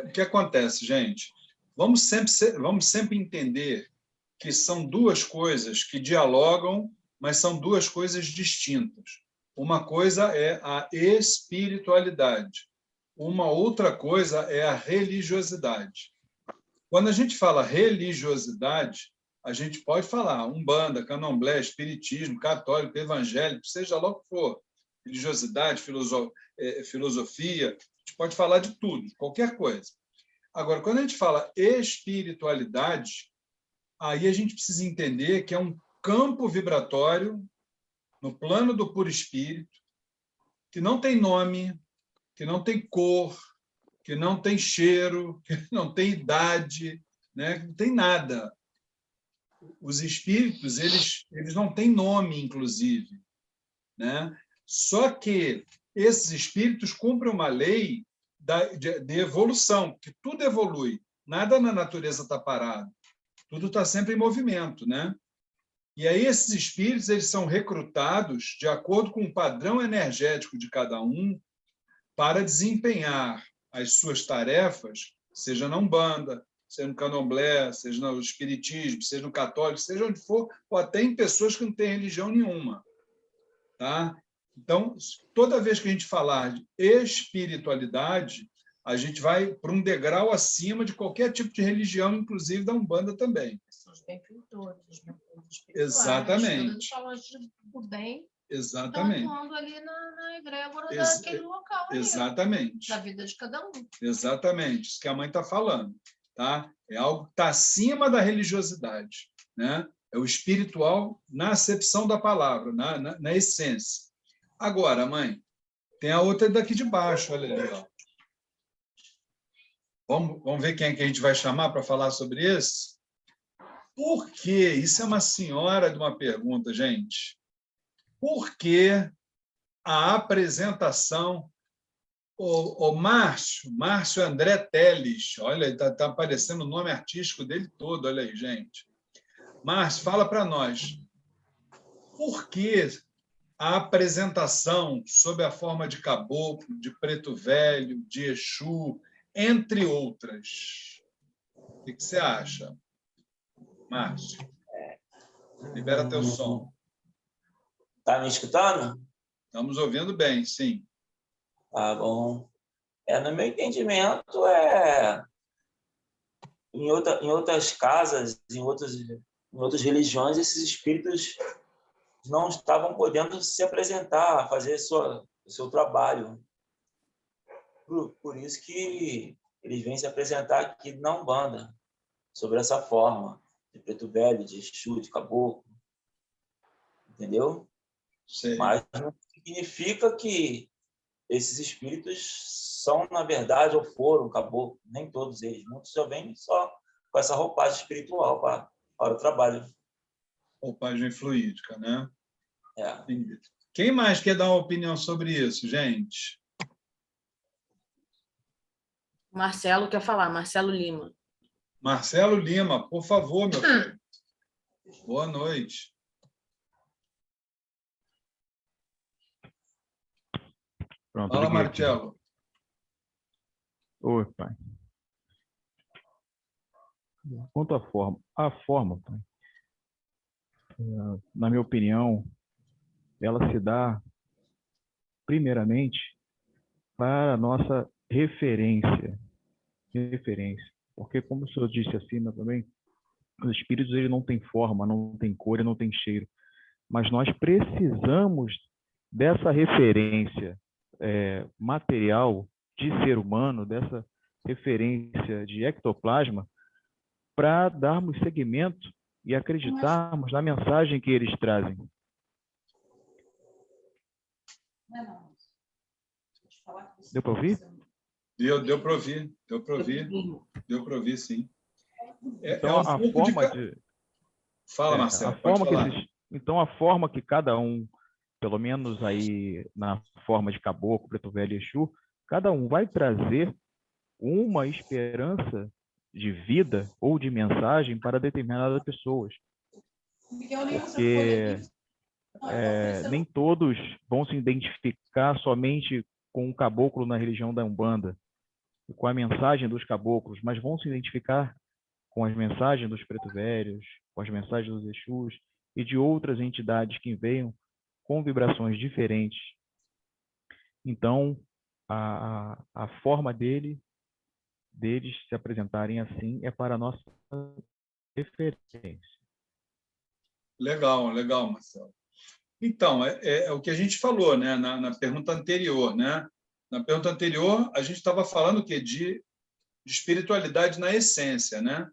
O que acontece, gente? Vamos sempre entender que são duas coisas que dialogam, mas são duas coisas distintas. Uma coisa é a espiritualidade, uma outra coisa é a religiosidade. Quando a gente fala religiosidade, a gente pode falar Umbanda, Candomblé, Espiritismo, Católico, Evangélico, seja lá o que for, religiosidade, filosofia, a gente pode falar de tudo, qualquer coisa. Agora, quando a gente fala espiritualidade, aí a gente precisa entender que é um campo vibratório no plano do puro espírito, que não tem nome, que não tem cor, que não tem cheiro, que não tem idade, né? Que não tem nada. Os espíritos, eles não têm nome, inclusive, né? Só que esses espíritos cumprem uma lei de evolução, que tudo evolui, nada na natureza está parado, tudo está sempre em movimento, né? E aí esses espíritos eles são recrutados de acordo com o padrão energético de cada um para desempenhar as suas tarefas, seja na Umbanda, seja no Candomblé, seja no Espiritismo, seja no Católico, seja onde for, ou até em pessoas que não têm religião nenhuma, tá? Então, toda vez que a gente falar de espiritualidade, a gente vai para um degrau acima de qualquer tipo de religião, inclusive da Umbanda também. São os benfeitores, os espirituais. Exatamente. Todos do bem. Exatamente. Estão atuando ali na egrégora daquele local. Exatamente. Ali, da vida de cada um. Exatamente. Isso que a mãe está falando. Tá? É algo que está acima da religiosidade. Né? É o espiritual na acepção da palavra, na essência. Agora, mãe, tem a outra daqui de baixo, olha ali. Ó. Vamos ver quem é que a gente vai chamar para falar sobre isso? Por quê? Isso é uma senhora de uma pergunta, gente. Por que a apresentação... O Márcio André Teles, olha, está aparecendo o nome artístico dele todo, olha aí, gente. Márcio, fala para nós, por que a apresentação sob a forma de caboclo, de preto velho, de Exu, entre outras? O que você acha, Márcio? Libera teu som. Está me escutando? Estamos ouvindo bem, sim. Tá bom. No meu entendimento, em outras casas, em outras religiões, esses espíritos não estavam podendo se apresentar, fazer o seu trabalho. Por isso que eles vêm se apresentar aqui na Umbanda, sobre essa forma, de preto velho, de Exu, de caboclo. Entendeu? Sim. Mas não significa que esses espíritos são, na verdade, ou foram, caboclo, nem todos eles. Muitos já vêm só com essa roupagem espiritual para o trabalho. Roupagem fluídica, né? É. Quem mais quer dar uma opinião sobre isso, gente? Marcelo quer falar, Marcelo Lima. Marcelo Lima, por favor, meu filho. Boa noite. Pronto, fala, liguei Marcelo. aqui. Oi, pai. Quanto à forma, pai, na minha opinião, ela se dá, primeiramente, para a nossa referência. Porque, como o senhor disse acima também, os espíritos eles não têm forma, não têm cor, não têm cheiro. Mas nós precisamos dessa referência material de ser humano, dessa referência de ectoplasma, para darmos seguimento e acreditarmos na mensagem que eles trazem. Deu para ouvir? Deu para ouvir. Deu para ouvir, sim. Então, a forma de... Fala, Marcelo, A pode forma que falar. então, a forma que cada um, pelo menos aí na forma de caboclo, preto velho e Exu, cada um vai trazer uma esperança de vida ou de mensagem para determinadas pessoas. Porque nem todos vão se identificar somente com o caboclo na religião da Umbanda, com a mensagem dos caboclos, mas vão se identificar com as mensagens dos preto velhos, com as mensagens dos Exus e de outras entidades que venham com vibrações diferentes. Então, a forma deles se apresentarem assim é para a nossa referência. Legal, legal, Marcelo. Então, é o que a gente falou, né, na pergunta anterior, né? Na pergunta anterior, a gente estava falando o quê? De espiritualidade na essência, né?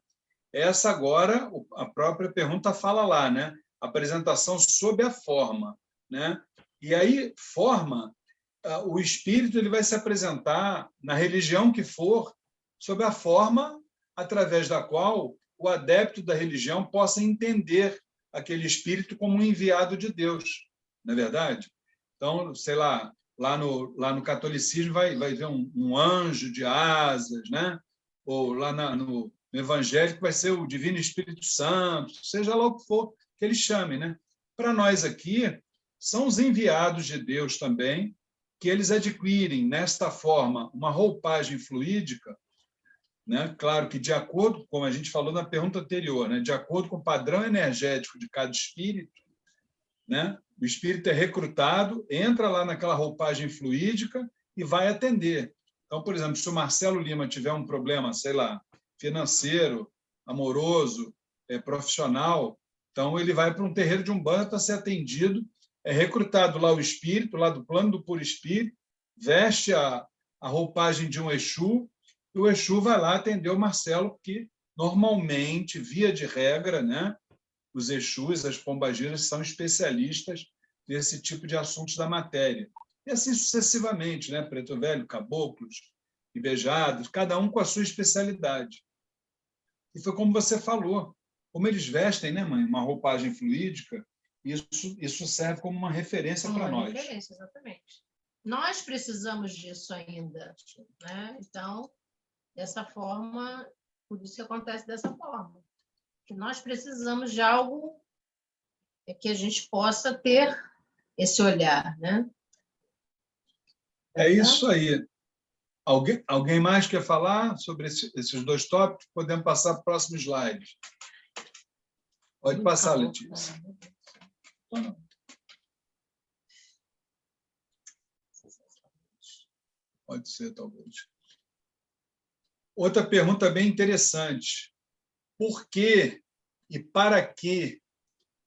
Essa agora, a própria pergunta fala lá, né? Apresentação sob a forma, né? E aí, forma, o espírito ele vai se apresentar na religião que for, sob a forma através da qual o adepto da religião possa entender aquele espírito como um enviado de Deus, não é verdade? Então, sei lá no catolicismo vai ver um anjo de asas, né? Ou lá no evangélico vai ser o Divino Espírito Santo, seja lá o que for que ele chame, né? Para nós aqui, são os enviados de Deus também, que eles adquirem, nesta forma, uma roupagem fluídica, né? Claro que de acordo, como a gente falou na pergunta anterior, né? De acordo com o padrão energético de cada espírito, né? O espírito é recrutado, entra lá naquela roupagem fluídica e vai atender. Então, por exemplo, se o Marcelo Lima tiver um problema, sei lá, financeiro, amoroso, profissional, então ele vai para um terreiro de Umbanda para ser atendido, é recrutado lá o espírito, lá do plano do puro espírito, veste a roupagem de um Exu, e o Exu vai lá atender o Marcelo, porque normalmente, via de regra, né, os Exus, as pombagiras, são especialistas nesse tipo de assuntos da matéria. E assim sucessivamente, né? Preto velho, caboclos, ibejados, cada um com a sua especialidade. E foi como você falou, como eles vestem, né, mãe? Uma roupagem fluídica, isso serve como uma referência para nós. Uma referência, exatamente. Nós precisamos disso ainda, né? Então, dessa forma, por isso que acontece dessa forma. Que nós precisamos de algo que a gente possa ter esse olhar, né? É isso aí. Alguém mais quer falar sobre esses dois tópicos? Podemos passar para o próximo slide. Pode passar, Letícia. Pode ser, talvez. Outra pergunta bem interessante. Por que e para que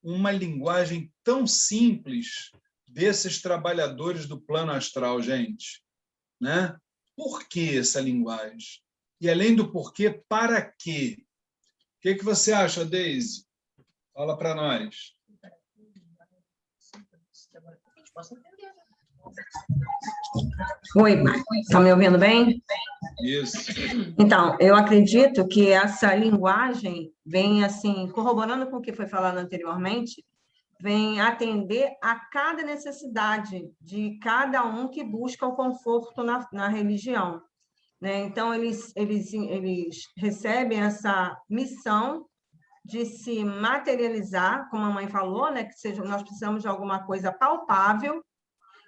uma linguagem tão simples desses trabalhadores do plano astral, gente? Né? Por que essa linguagem? E, além do porquê, para quê? O que você acha, Deise? Fala para nós. Oi, está me ouvindo bem? Isso. Então, eu acredito que essa linguagem vem, assim, corroborando com o que foi falado anteriormente, vem atender a cada necessidade de cada um que busca o conforto na religião, né? Então, eles recebem essa missão de se materializar, como a mãe falou, né? Nós precisamos de alguma coisa palpável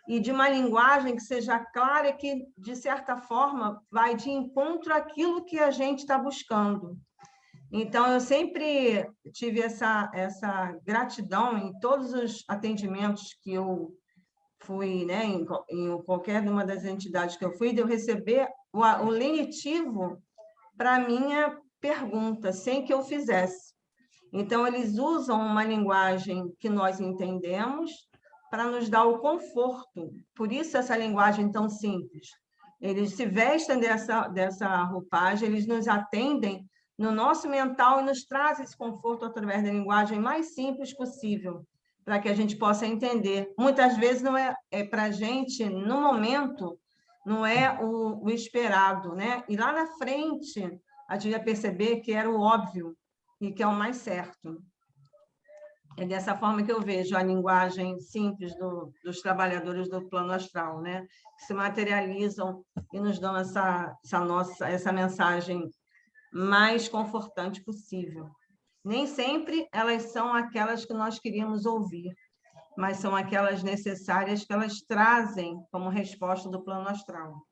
e de uma linguagem que seja clara e que, de certa forma, vai de encontro àquilo que a gente está buscando. Então, eu sempre tive essa gratidão em todos os atendimentos que eu fui, né, em qualquer uma das entidades que eu fui, de eu receber o lenitivo para a minha pergunta, sem que eu fizesse. Então, eles usam uma linguagem que nós entendemos para nos dar o conforto. Por isso, essa linguagem tão simples. Eles se vestem dessa roupagem, eles nos atendem no nosso mental e nos trazem esse conforto através da linguagem mais simples possível, para que a gente possa entender. Muitas vezes não é para a gente, no momento, não é o esperado, né? E lá na frente, a gente vai perceber que era o óbvio e que é o mais certo. É dessa forma que eu vejo a linguagem simples dos trabalhadores do plano astral, né? Que se materializam e nos dão essa mensagem mais confortante possível. Nem sempre elas são aquelas que nós queríamos ouvir, mas são aquelas necessárias que elas trazem como resposta do plano astral.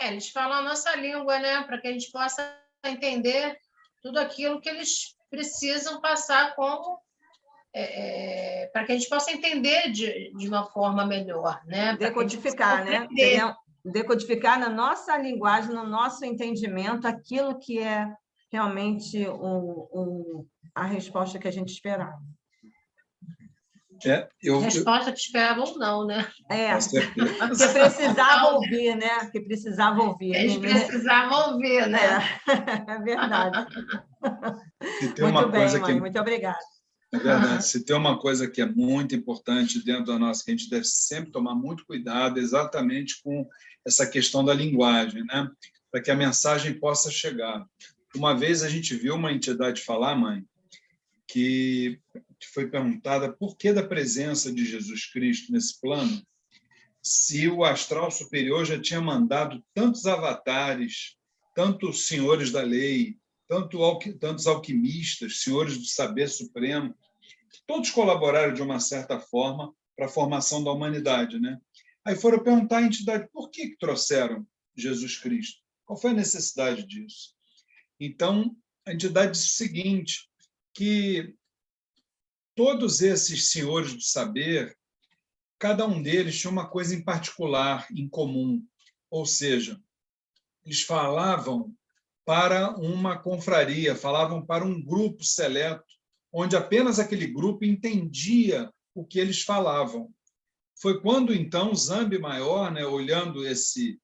Eles falam a nossa língua, né? Para que a gente possa entender tudo aquilo que eles precisam passar como... para que a gente possa entender de uma forma melhor, né? Decodificar, né? Seria decodificar na nossa linguagem, no nosso entendimento, aquilo que é realmente a resposta que a gente esperava. Resposta que esperava ou não, né? Que precisava ouvir, né? Que precisava ouvir. Eles precisavam ouvir, né? É verdade. Muito bem, mãe, muito obrigada. É verdade. Se tem uma coisa que é muito importante dentro da nossa, que a gente deve sempre tomar muito cuidado, exatamente com essa questão da linguagem, né? Para que a mensagem possa chegar. Uma vez a gente viu uma entidade falar, mãe, que foi perguntada por que da presença de Jesus Cristo nesse plano, se o astral superior já tinha mandado tantos avatares, tantos senhores da lei, tantos alquimistas, senhores do saber supremo, que todos colaboraram de uma certa forma para a formação da humanidade, né? Aí foram perguntar à entidade por que trouxeram Jesus Cristo, qual foi a necessidade disso. Então, a entidade disse o seguinte, que todos esses senhores do saber, cada um deles tinha uma coisa em particular, em comum, ou seja, eles falavam para uma confraria, falavam para um grupo seleto, onde apenas aquele grupo entendia o que eles falavam. Foi quando, então, Zambi Maior, né, olhando esse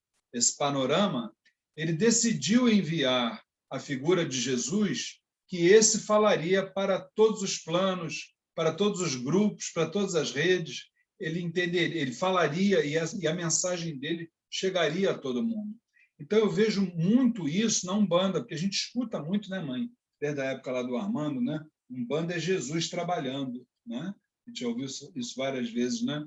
panorama, ele decidiu enviar a figura de Jesus, que esse falaria para todos os planos, para todos os grupos, para todas as redes. Ele entenderia, ele falaria e a mensagem dele chegaria a todo mundo. Então, eu vejo muito isso na Umbanda, porque a gente escuta muito, né, mãe? Desde a época lá do Armando, né? Umbanda é Jesus trabalhando, né? A gente já ouviu isso várias vezes, né?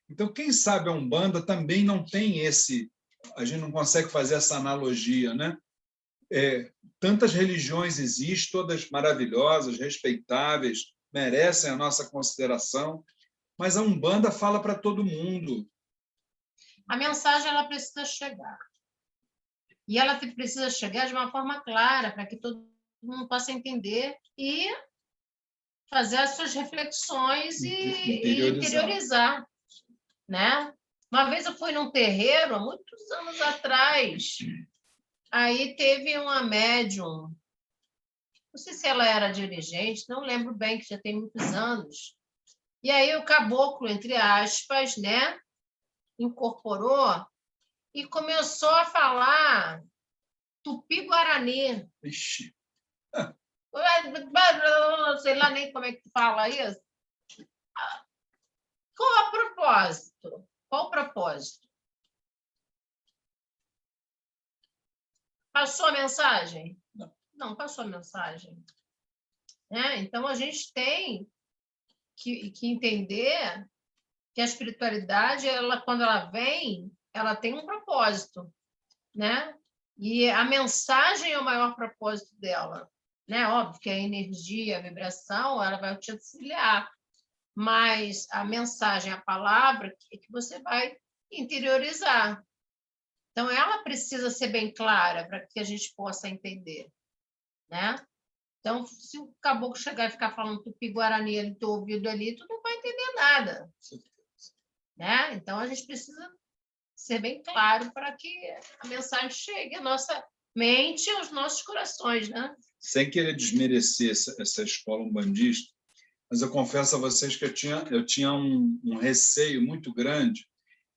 Então, quem sabe a Umbanda também não tem esse... A gente não consegue fazer essa analogia, né? Tantas religiões existem, todas maravilhosas, respeitáveis, merecem a nossa consideração, mas a Umbanda fala para todo mundo. A mensagem ela precisa chegar. E ela precisa chegar de uma forma clara, para que todo mundo possa entender e fazer as suas reflexões e interiorizar, né? Uma vez eu fui num terreiro, há muitos anos atrás, aí teve uma médium, não sei se ela era dirigente, não lembro bem, que já tem muitos anos, e aí o caboclo, entre aspas, né, incorporou e começou a falar tupi-guarani. Ixi. Não sei lá nem como é que fala isso. Qual o propósito? Qual o propósito? Passou a mensagem? Não passou a mensagem. Então, a gente tem que entender que a espiritualidade, quando ela vem, ela tem um propósito, né? E a mensagem é o maior propósito dela, né? Óbvio que a energia, a vibração, ela vai te auxiliar, mas a mensagem, a palavra, é que você vai interiorizar. Então, ela precisa ser bem clara para que a gente possa entender, né? Então, se o caboclo chegar e ficar falando tupi-guarani no teu ouvido ali, tu não vai entender nada, né? Então, a gente precisa ser bem claro para que a mensagem chegue à nossa mente e aos nossos corações, né? Sem querer desmerecer essa escola umbandista, mas eu confesso a vocês que eu tinha um receio muito grande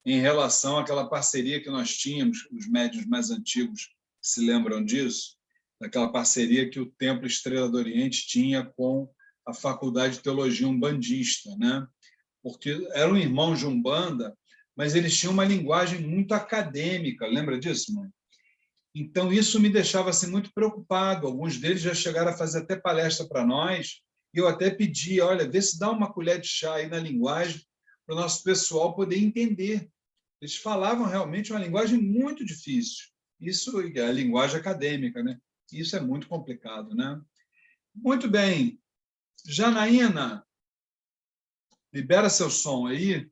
em relação àquela parceria que nós tínhamos, os médiuns mais antigos se lembram disso, daquela parceria que o Templo Estrela do Oriente tinha com a Faculdade de Teologia Umbandista, né? Porque eram irmãos de Umbanda, mas eles tinham uma linguagem muito acadêmica, lembra disso, mãe? Então, isso me deixava assim, muito preocupado. Alguns deles já chegaram a fazer até palestra para nós, E eu até pedi, olha, vê se dá uma colher de chá aí na linguagem para o nosso pessoal poder entender. Eles falavam realmente uma linguagem muito difícil. Isso é a linguagem acadêmica, né? Isso é muito complicado, né? Muito bem. Janaína, libera seu som aí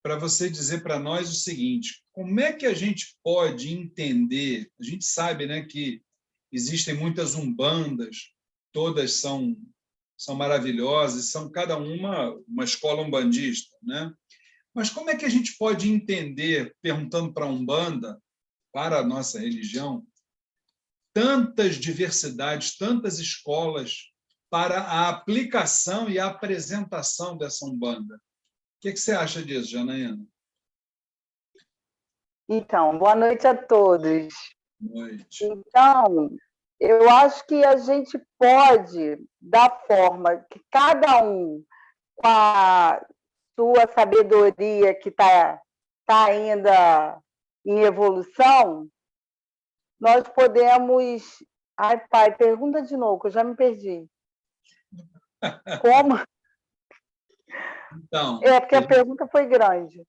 para você dizer para nós o seguinte: como é que a gente pode entender? A gente sabe, né, que existem muitas umbandas, todas são maravilhosas, são cada uma escola umbandista, né? Mas como é que a gente pode entender, perguntando para a Umbanda, para a nossa religião, tantas diversidades, tantas escolas para a aplicação e a apresentação dessa Umbanda? O que você acha disso, Janaína? Então, boa noite a todos. Boa noite. Então, eu acho que a gente pode, da forma que cada um, com a sua sabedoria que está ainda em evolução, nós podemos... Ai, pai, pergunta de novo, que eu já me perdi. Como? Então, É, porque a pergunta foi grande.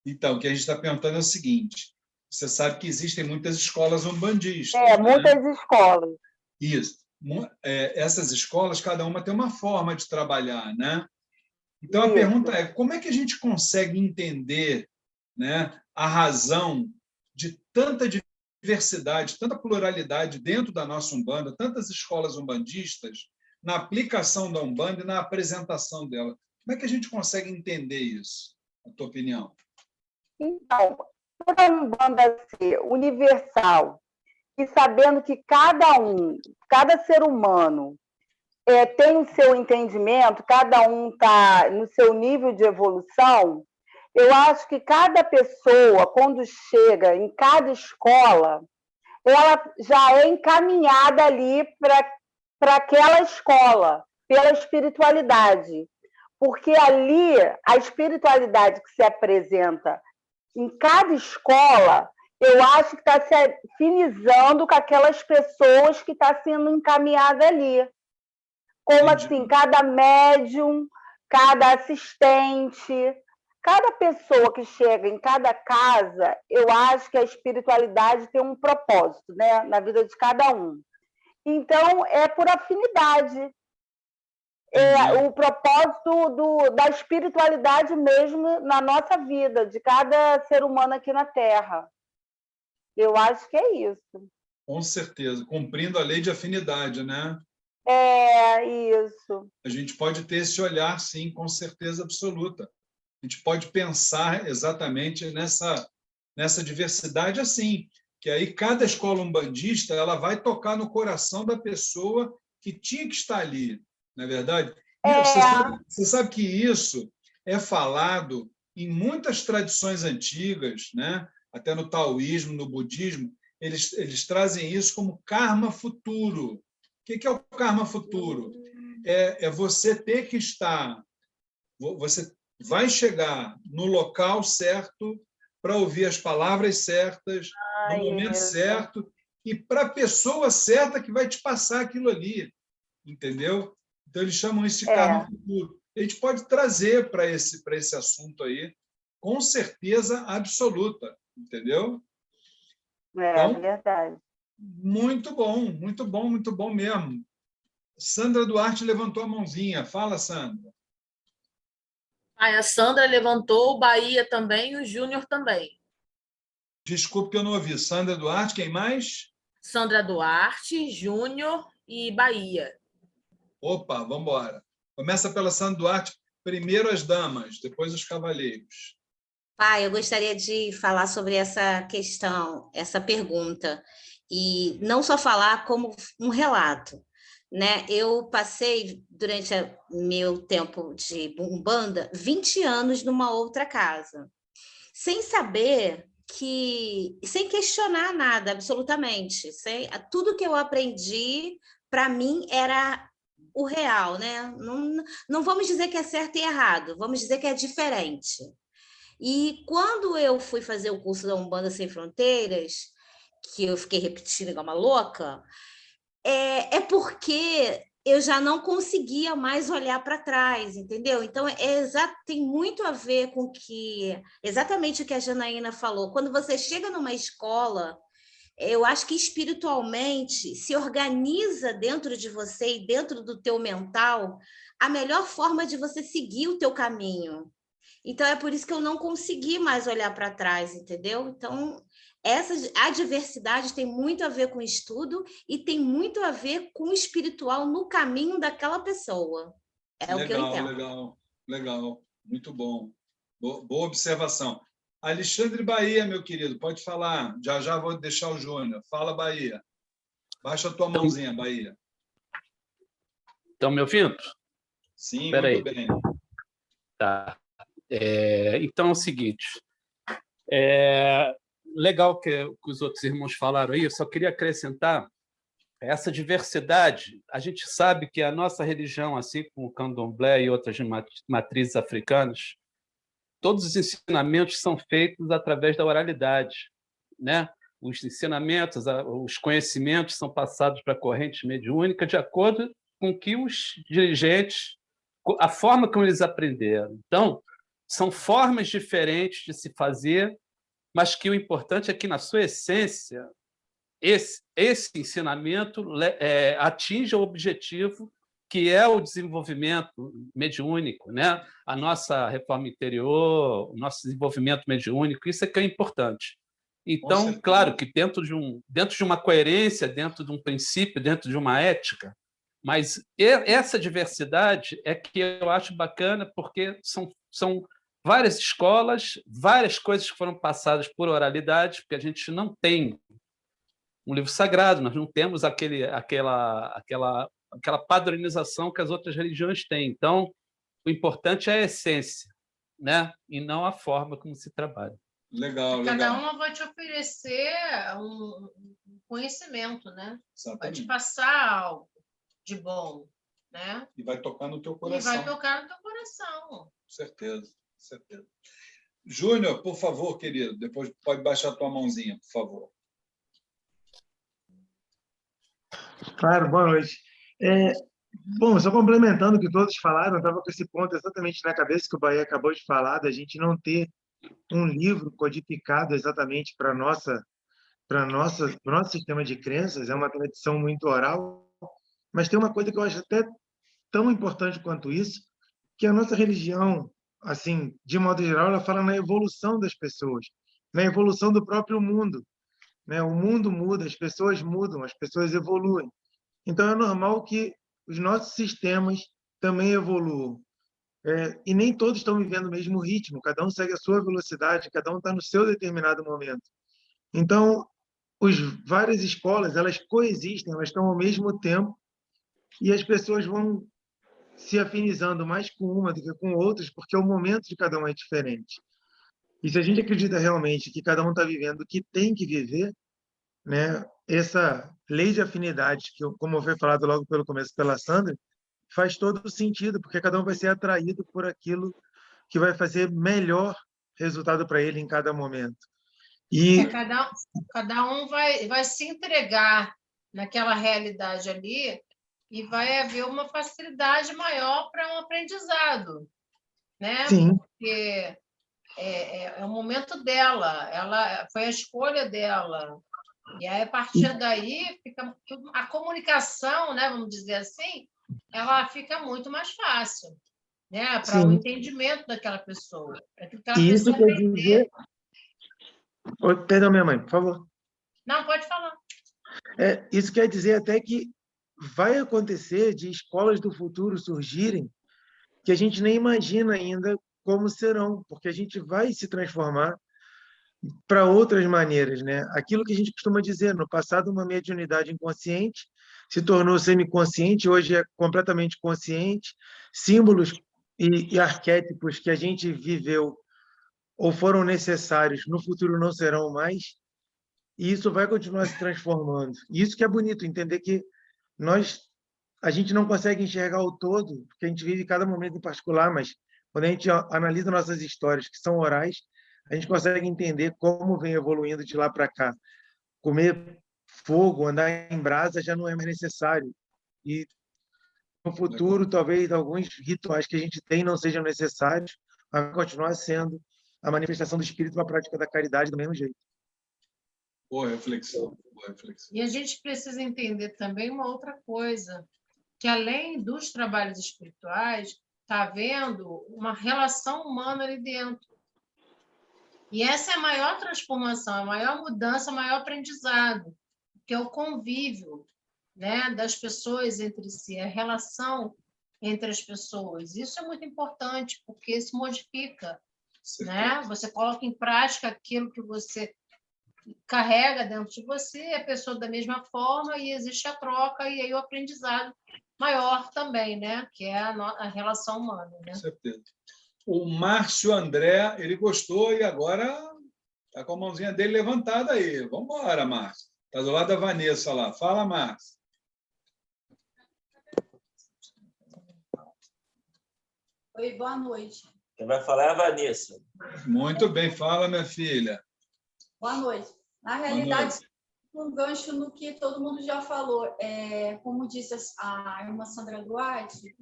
Então, o que a gente está perguntando é o seguinte: você sabe que existem muitas escolas umbandistas. Muitas escolas. Isso. Essas escolas, cada uma tem uma forma de trabalhar, né? Então, a pergunta é: como é que a gente consegue entender, né, a razão de tanta diversidade, tanta pluralidade dentro da nossa Umbanda, tantas escolas umbandistas, na aplicação da Umbanda e na apresentação dela? Como é que a gente consegue entender isso, na tua opinião? Então, toda a Umbanda ser universal e sabendo que cada ser humano tem o seu entendimento, cada um está no seu nível de evolução, eu acho que cada pessoa, quando chega em cada escola, ela já é encaminhada ali para aquela escola, pela espiritualidade. Porque ali, a espiritualidade que se apresenta em cada escola, eu acho que está se afinizando com aquelas pessoas que estão sendo encaminhadas ali. Como assim, cada médium, cada assistente, cada pessoa que chega em cada casa, eu acho que a espiritualidade tem um propósito, né, na vida de cada um. Então, é por afinidade. O propósito da espiritualidade mesmo na nossa vida, de cada ser humano aqui na Terra. Eu acho que é isso. Com certeza, cumprindo a lei de afinidade, né? Isso. A gente pode ter esse olhar, sim, com certeza absoluta. A gente pode pensar exatamente nessa diversidade assim, que aí cada escola umbandista ela vai tocar no coração da pessoa que tinha que estar ali, não é verdade? Você sabe que isso é falado em muitas tradições antigas, né? Até no taoísmo, no budismo, eles trazem isso como karma futuro. O que é o karma futuro? É você ter que estar... Você vai chegar no local certo para ouvir as palavras certas, no momento certo, e para a pessoa certa que vai te passar aquilo ali. Entendeu? Então, eles chamam isso de karma futuro. A gente pode trazer para esse assunto aí, com certeza absoluta. Entendeu? Então, verdade. Muito bom, muito bom, muito bom mesmo. Sandra Duarte levantou a mãozinha. Fala, Sandra. A Sandra levantou, o Bahia também, e o Júnior também. Desculpe que eu não ouvi. Sandra Duarte, quem mais? Sandra Duarte, Júnior e Bahia. Opa, vamos embora. Começa pela Sandra Duarte. Primeiro as damas, depois os cavalheiros. Pai, eu gostaria de falar sobre essa questão, essa pergunta, e não só falar como um relato, né? Eu passei, durante meu tempo de Umbanda, 20 anos numa outra casa, sem saber sem questionar nada, absolutamente. Tudo que eu aprendi, para mim, era o real, né? Não vamos dizer que é certo e errado, vamos dizer que é diferente. E quando eu fui fazer o curso da Umbanda Sem Fronteiras, que eu fiquei repetindo igual uma louca, é porque eu já não conseguia mais olhar para trás, entendeu? Então, tem muito a ver com exatamente o que a Janaína falou. Quando você chega numa escola, eu acho que espiritualmente se organiza dentro de você e dentro do teu mental a melhor forma de você seguir o teu caminho. Então, é por isso que eu não consegui mais olhar para trás, entendeu? Então, a diversidade tem muito a ver com o estudo e tem muito a ver com o espiritual no caminho daquela pessoa. É o que eu entendo. Legal. Muito bom. Boa observação. Alexandre Bahia, meu querido, pode falar. Já vou deixar o Júnior. Fala, Bahia. Baixa a tua mãozinha, Bahia. Estão me ouvindo? Sim, Espera muito aí. bem. Tá. Então é o seguinte. Legal que os outros irmãos falaram aí, eu só queria acrescentar essa diversidade. A gente sabe que a nossa religião, assim como o candomblé e outras matrizes africanas, todos os ensinamentos são feitos através da oralidade, né? Os ensinamentos, os conhecimentos são passados para a corrente mediúnica de acordo com que os dirigentes, a forma como eles aprenderam. Então, são formas diferentes de se fazer, mas que o importante é que, na sua essência, esse ensinamento atinja o objetivo, que é o desenvolvimento mediúnico, né? A nossa reforma interior, o nosso desenvolvimento mediúnico, isso é que é importante. Então, claro que dentro de uma coerência, dentro de um princípio, dentro de uma ética, mas essa diversidade é que eu acho bacana, porque são várias escolas, várias coisas que foram passadas por oralidade, porque a gente não tem um livro sagrado, nós não temos aquela padronização que as outras religiões têm. Então, o importante é a essência, né? E não a forma como se trabalha. Legal. Cada uma vai te oferecer um conhecimento, né? Exatamente. Vai te passar algo de bom, né? E vai tocar no teu coração. E vai tocar no teu coração. Com certeza. Júnior, por favor, querido, depois pode baixar a tua mãozinha, por favor. Claro, boa noite. Bom, só complementando o que todos falaram, eu estava com esse ponto exatamente na cabeça que o Bahia acabou de falar, da gente não ter um livro codificado exatamente para nosso sistema de crenças, é uma tradição muito oral, mas tem uma coisa que eu acho até tão importante quanto isso, que a nossa religião, assim, de modo geral, ela fala na evolução das pessoas, na evolução do próprio mundo, né? O mundo muda, as pessoas mudam, as pessoas evoluem. Então é normal que os nossos sistemas também evoluam. E nem todos estão vivendo o mesmo ritmo, cada um segue a sua velocidade, cada um está no seu determinado momento. Então, várias escolas, elas coexistem, elas estão ao mesmo tempo, e as pessoas vão se afinizando mais com uma do que com outras, porque o momento de cada um é diferente. E se a gente acredita realmente que cada um está vivendo o que tem que viver, né, essa lei de afinidade, que, como foi falado logo pelo começo pela Sandra, faz todo sentido, porque cada um vai ser atraído por aquilo que vai fazer melhor resultado para ele em cada momento. E cada um vai se entregar naquela realidade ali e vai haver uma facilidade maior para um aprendizado, né? Sim. Porque é o momento dela, foi a escolha dela. E aí, a partir daí, fica a comunicação, né, vamos dizer assim, ela fica muito mais fácil, né, para o entendimento daquela pessoa. E isso quer dizer... Perdão, minha mãe, por favor. Não, pode falar. Isso quer dizer até que vai acontecer de escolas do futuro surgirem que a gente nem imagina ainda como serão, porque a gente vai se transformar para outras maneiras, né? Aquilo que a gente costuma dizer, no passado uma mediunidade inconsciente se tornou semiconsciente, hoje é completamente consciente, símbolos e arquétipos que a gente viveu ou foram necessários, no futuro não serão mais, e isso vai continuar se transformando. E isso que é bonito, entender que a gente não consegue enxergar o todo, porque a gente vive cada momento em particular, mas quando a gente analisa nossas histórias, que são orais, a gente consegue entender como vem evoluindo de lá para cá. Comer fogo, andar em brasa já não é mais necessário. E No futuro, talvez alguns rituais que a gente tem não sejam necessários, mas vai continuar sendo a manifestação do espírito para a prática da caridade do mesmo jeito. Boa reflexão, boa reflexão. E a gente precisa entender também uma outra coisa, que além dos trabalhos espirituais, está havendo uma relação humana ali dentro. E essa é a maior transformação, a maior mudança, o maior aprendizado, que é o convívio, né, das pessoas entre si, a relação entre as pessoas. Isso é muito importante, porque se modifica, né? Você coloca em prática aquilo que você carrega dentro de você, a pessoa da mesma forma, e existe a troca, e aí o aprendizado maior também, né? Que é a relação humana. Né? Com certeza. O Márcio André, ele gostou e agora está com a mãozinha dele levantada aí. Vamos embora, Márcio. Está do lado da Vanessa lá. Fala, Márcio. Oi, boa noite. Quem vai falar é a Vanessa. Muito bem. Fala, minha filha. Boa noite. Na realidade, um gancho no que todo mundo já falou. Como disse a irmã Sandra Duarte,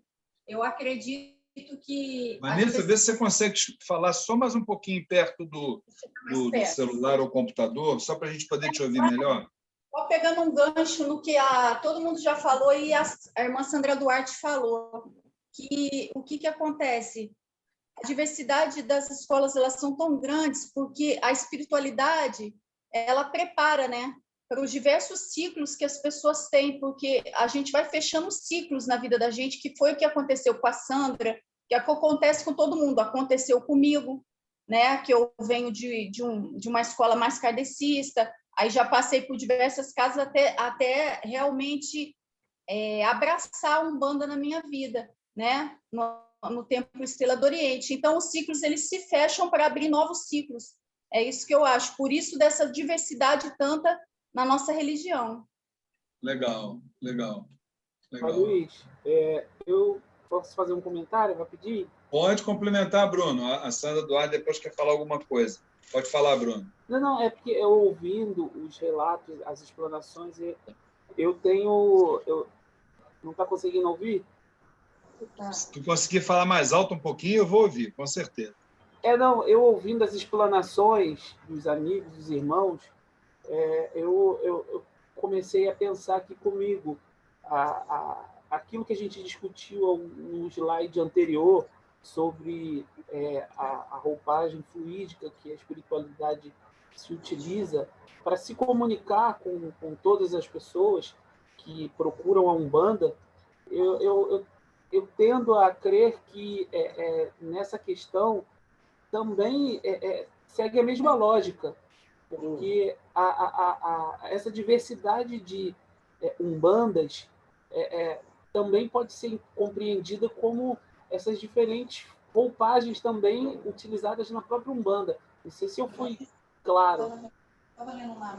eu acredito que... Vanessa, vê se você consegue falar só mais um pouquinho perto do celular ou computador, só para a gente poder te ouvir melhor. Estou pegando um gancho no que todo mundo já falou e a irmã Sandra Duarte falou. Que o que acontece? A diversidade das escolas, elas são tão grandes porque a espiritualidade, ela prepara, né, para os diversos ciclos que as pessoas têm, porque a gente vai fechando ciclos na vida da gente, que foi o que aconteceu com a Sandra, que acontece com todo mundo, aconteceu comigo, né, que eu venho de uma escola mais kardecista, aí já passei por diversas casas até realmente abraçar a Umbanda na minha vida, né, no Templo Estrela do Oriente. Então, os ciclos eles se fecham para abrir novos ciclos. É isso que eu acho. Por isso, dessa diversidade tanta na nossa religião. Legal, legal. legal. Luiz, eu posso fazer um comentário rapidinho? Pode complementar, Bruno. A Sandra Duarte depois quer falar alguma coisa. Pode falar, Bruno. Não, é porque eu ouvindo os relatos, as explanações, eu tenho... não está conseguindo ouvir? Se tu conseguir falar mais alto um pouquinho, eu vou ouvir, com certeza. Eu ouvindo as explanações dos amigos, dos irmãos, eu comecei a pensar aqui comigo aquilo que a gente discutiu no slide anterior sobre a roupagem fluídica que a espiritualidade se utiliza para se comunicar com todas as pessoas que procuram a Umbanda. Eu tendo a crer que nessa questão também segue a mesma lógica, porque essa diversidade de umbandas também pode ser compreendida como essas diferentes roupagens também utilizadas na própria Umbanda. Não sei se eu fui claro.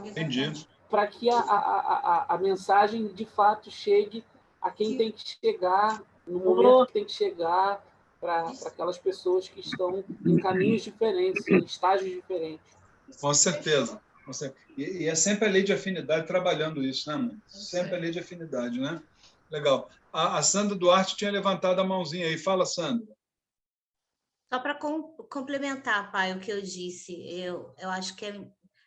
Entendi. Para que a mensagem, de fato, chegue a quem tem que chegar, no momento que tem que chegar, para aquelas pessoas que estão em caminhos diferentes, em estágios diferentes. Com certeza. E é sempre a lei de afinidade trabalhando isso, né, mãe? Sempre a lei de afinidade, né? Legal. A Sandra Duarte tinha levantado a mãozinha aí. Fala, Sandra. Só para complementar, pai, o que eu disse, eu acho que é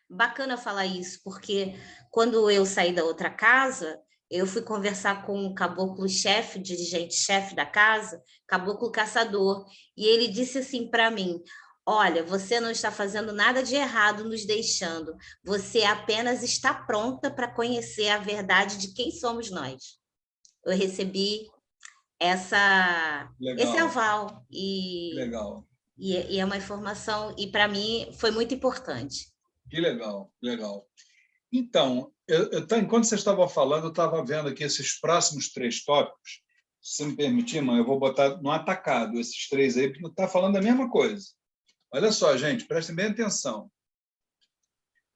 bacana falar isso, porque quando eu saí da outra casa, eu fui conversar com o caboclo-chefe, dirigente-chefe da casa, caboclo caçador, e ele disse assim para mim: olha, você não está fazendo nada de errado nos deixando, você apenas está pronta para conhecer a verdade de quem somos nós. Eu recebi esse aval, Legal. E é uma informação, e para mim foi muito importante. Que legal, legal. Então, enquanto você estava falando, eu estava vendo aqui esses próximos 3 tópicos. Se você me permitir, mãe, eu vou botar no atacado esses 3 aí, porque está falando a mesma coisa. Olha só, gente, prestem bem atenção.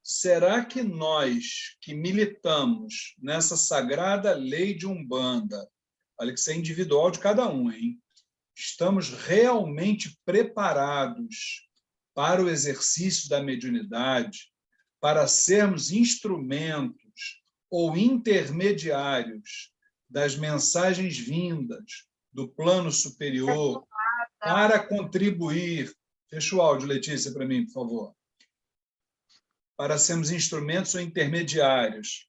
Será que nós que militamos nessa sagrada lei de Umbanda, olha que isso é individual de cada um, hein? Estamos realmente preparados para o exercício da mediunidade, para sermos instrumentos ou intermediários das mensagens vindas do plano superior para contribuir. Fecha o áudio, Letícia, para mim, por favor. Para sermos instrumentos ou intermediários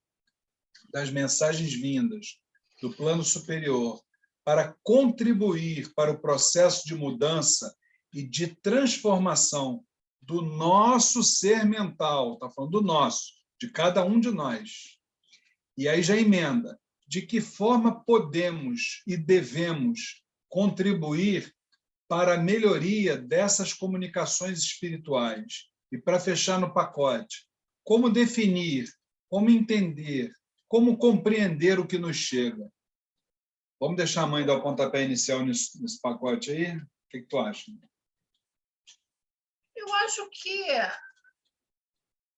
das mensagens vindas do plano superior para contribuir para o processo de mudança e de transformação do nosso ser mental, está falando do nosso, de cada um de nós. E aí já emenda, de que forma podemos e devemos contribuir para a melhoria dessas comunicações espirituais. E para fechar no pacote, como definir, como entender, como compreender o que nos chega. Vamos deixar a mãe dar o pontapé inicial nesse pacote aí? O que tu acha? Eu acho que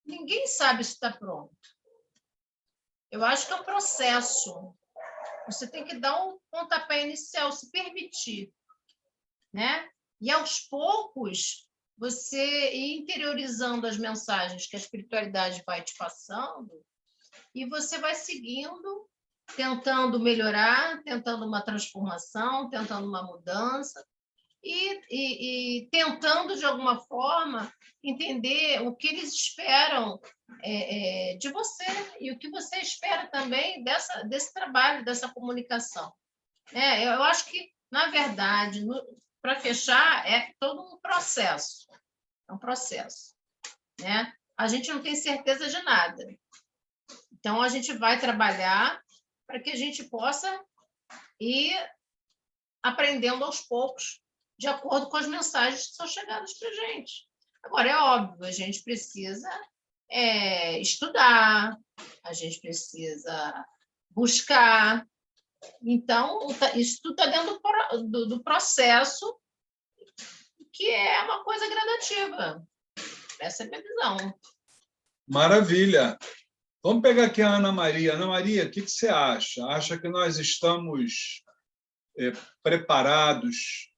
ninguém sabe se está pronto. Eu acho que é um processo. Você tem que dar um pontapé inicial, se permitir, né? E aos poucos você ir interiorizando as mensagens que a espiritualidade vai te passando e você vai seguindo, tentando melhorar, tentando uma transformação, tentando uma mudança e tentando, de alguma forma, entender o que eles esperam de você e o que você espera também desse trabalho, dessa comunicação. Eu acho que, na verdade, para fechar, é todo um processo. É um processo, né? A gente não tem certeza de nada. Então, a gente vai trabalhar para que a gente possa ir aprendendo aos poucos, de acordo com as mensagens que são chegadas para a gente. Agora, é óbvio, a gente precisa estudar, a gente precisa buscar. Então, isso tudo está dentro do processo, que é uma coisa gradativa. Essa é a minha visão. Maravilha. Vamos pegar aqui a Ana Maria. Ana Maria, o que você acha? Acha que nós estamos preparados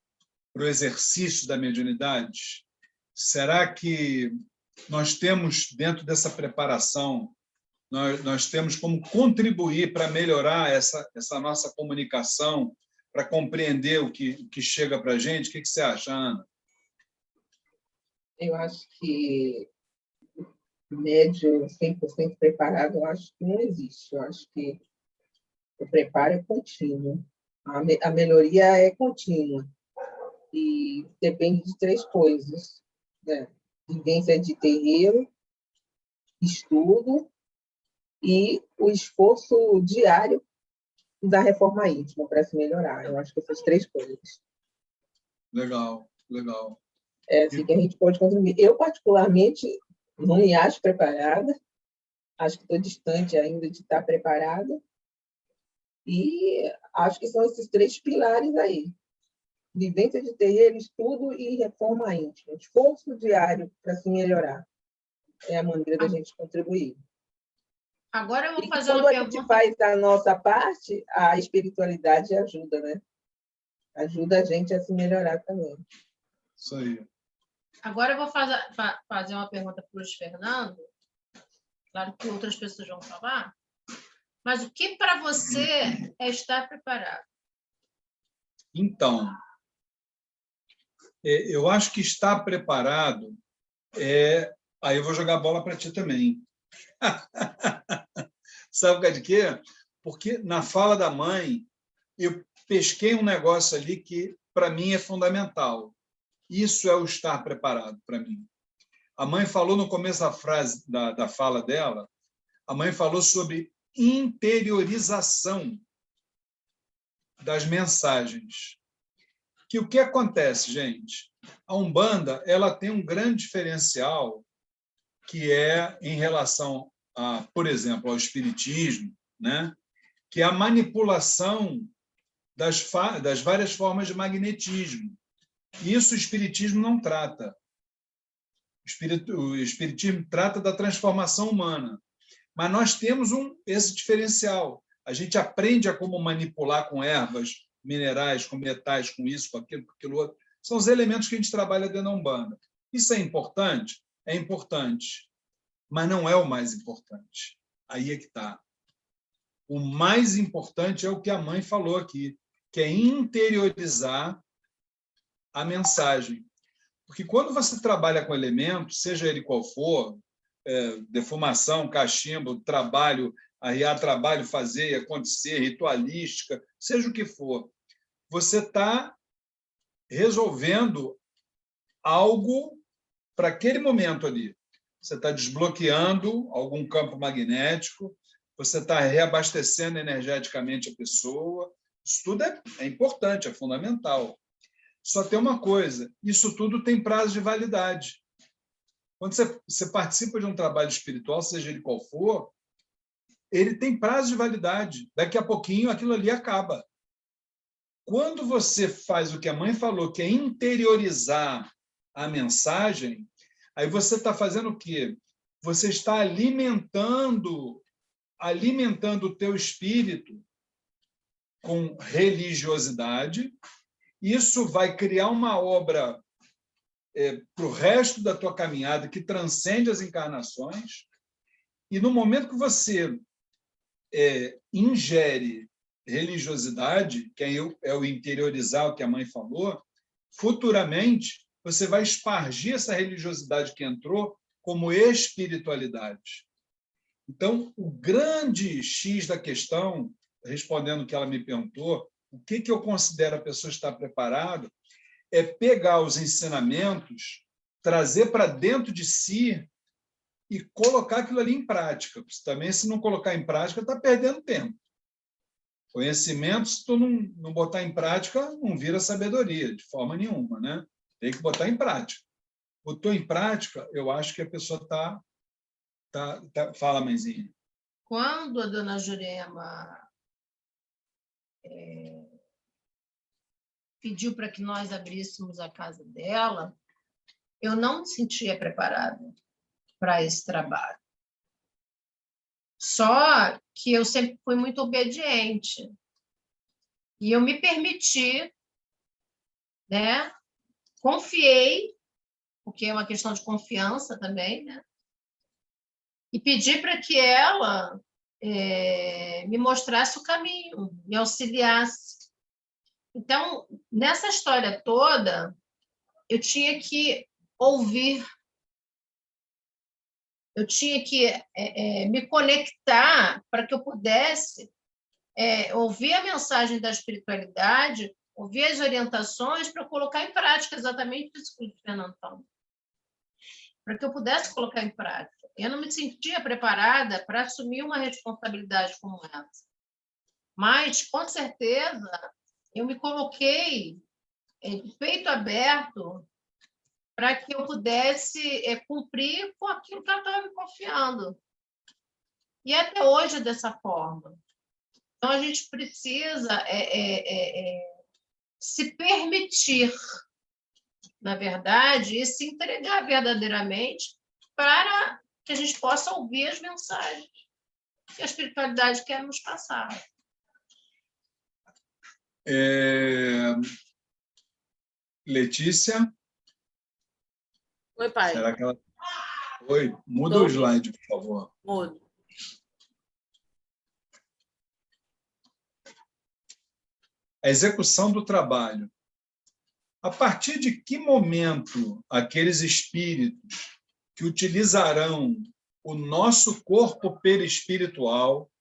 para o exercício da mediunidade? Será que nós temos, dentro dessa preparação, nós temos como contribuir para melhorar essa nossa comunicação, para compreender o que chega para a gente? O que você acha, Ana? Eu acho que médium 100% preparado, eu acho que não existe. Eu acho que o preparo é contínuo. A melhoria é contínua. E depende de 3 coisas, né? Vivência de terreiro, estudo e o esforço diário da reforma íntima para se melhorar. Eu acho que essas 3 coisas. Legal, legal. É assim que a gente pode contribuir. Eu, particularmente, não me acho preparada. Acho que estou distante ainda de estar preparada. E acho que são esses 3 pilares aí. Vivência de terreiro, estudo e reforma íntima. Esforço diário para se melhorar. É a maneira da gente contribuir. Agora eu vou fazer uma pergunta. Quando a gente faz a nossa parte, a espiritualidade ajuda, né? Ajuda a gente a se melhorar também. Isso aí. Agora eu vou fazer uma pergunta para o Luiz Fernando. Claro que outras pessoas vão falar. Mas o que para você é estar preparado? Então, eu acho que estar preparado Aí eu vou jogar a bola para ti também. Sabe por causa de quê? Porque na fala da mãe, eu pesquei um negócio ali que, para mim, é fundamental. Isso é o estar preparado para mim. A mãe falou no começo da frase, da fala dela, a mãe falou sobre interiorização das mensagens. Que o que acontece, gente? A Umbanda ela tem um grande diferencial que é em relação, por exemplo, ao espiritismo, né? Que é a manipulação das várias formas de magnetismo. Isso o espiritismo não trata. O espiritismo trata da transformação humana. Mas nós temos esse diferencial. A gente aprende a como manipular com ervas, minerais, com metais, com isso, com aquilo outro. São os elementos que a gente trabalha dentro da Umbanda. Isso é importante? É importante. Mas não é o mais importante. Aí é que está. O mais importante é o que a mãe falou aqui, que é interiorizar a mensagem. Porque quando você trabalha com elementos, seja ele qual for, defumação, cachimbo, trabalho, arriar trabalho, fazer, acontecer, ritualística, seja o que for, você está resolvendo algo para aquele momento ali. Você está desbloqueando algum campo magnético, você está reabastecendo energeticamente a pessoa. Isso tudo é importante, é fundamental. Só tem uma coisa, isso tudo tem prazo de validade. Quando você participa de um trabalho espiritual, seja ele qual for, ele tem prazo de validade. Daqui a pouquinho, aquilo ali acaba. Quando você faz o que a mãe falou, que é interiorizar a mensagem, aí você está fazendo o quê? Você está alimentando o teu espírito com religiosidade. Isso vai criar uma obra para o resto da tua caminhada que transcende as encarnações. E no momento que você ingere religiosidade, que é o interiorizar o que a mãe falou, futuramente você vai espargir essa religiosidade que entrou como espiritualidade. Então, o grande X da questão, respondendo o que ela me perguntou, o que eu considero a pessoa estar preparada, é pegar os ensinamentos, trazer para dentro de si e colocar aquilo ali em prática. Porque também, se não colocar em prática, está perdendo tempo. Conhecimento, se tu não botar em prática, não vira sabedoria, de forma nenhuma, né? Tem que botar em prática. Botou em prática, eu acho que a pessoa está... Fala, mãezinha. Quando a dona Jurema pediu para que nós abríssemos a casa dela, eu não me sentia preparada para esse trabalho. Só que eu sempre fui muito obediente. E eu me permiti, né? Confiei, porque é uma questão de confiança também, né? E pedi para que ela me mostrasse o caminho, me auxiliasse. Então, nessa história toda, eu tinha que ouvir, eu tinha que me conectar para que eu pudesse ouvir a mensagem da espiritualidade, ouvir as orientações para colocar em prática exatamente isso que o Fernando falou. Para que eu pudesse colocar em prática. Eu não me sentia preparada para assumir uma responsabilidade como essa. Mas, com certeza, eu me coloquei de peito aberto para que eu pudesse cumprir com aquilo que ela estava me confiando. E até hoje é dessa forma. Então, a gente precisa se permitir, na verdade, e se entregar verdadeiramente para que a gente possa ouvir as mensagens que a espiritualidade quer nos passar. Letícia? Oi, pai. Será que ela... Oi, muda o slide, por favor. Mudo. A execução do trabalho. A partir de que momento aqueles espíritos que utilizarão o nosso corpo perispiritual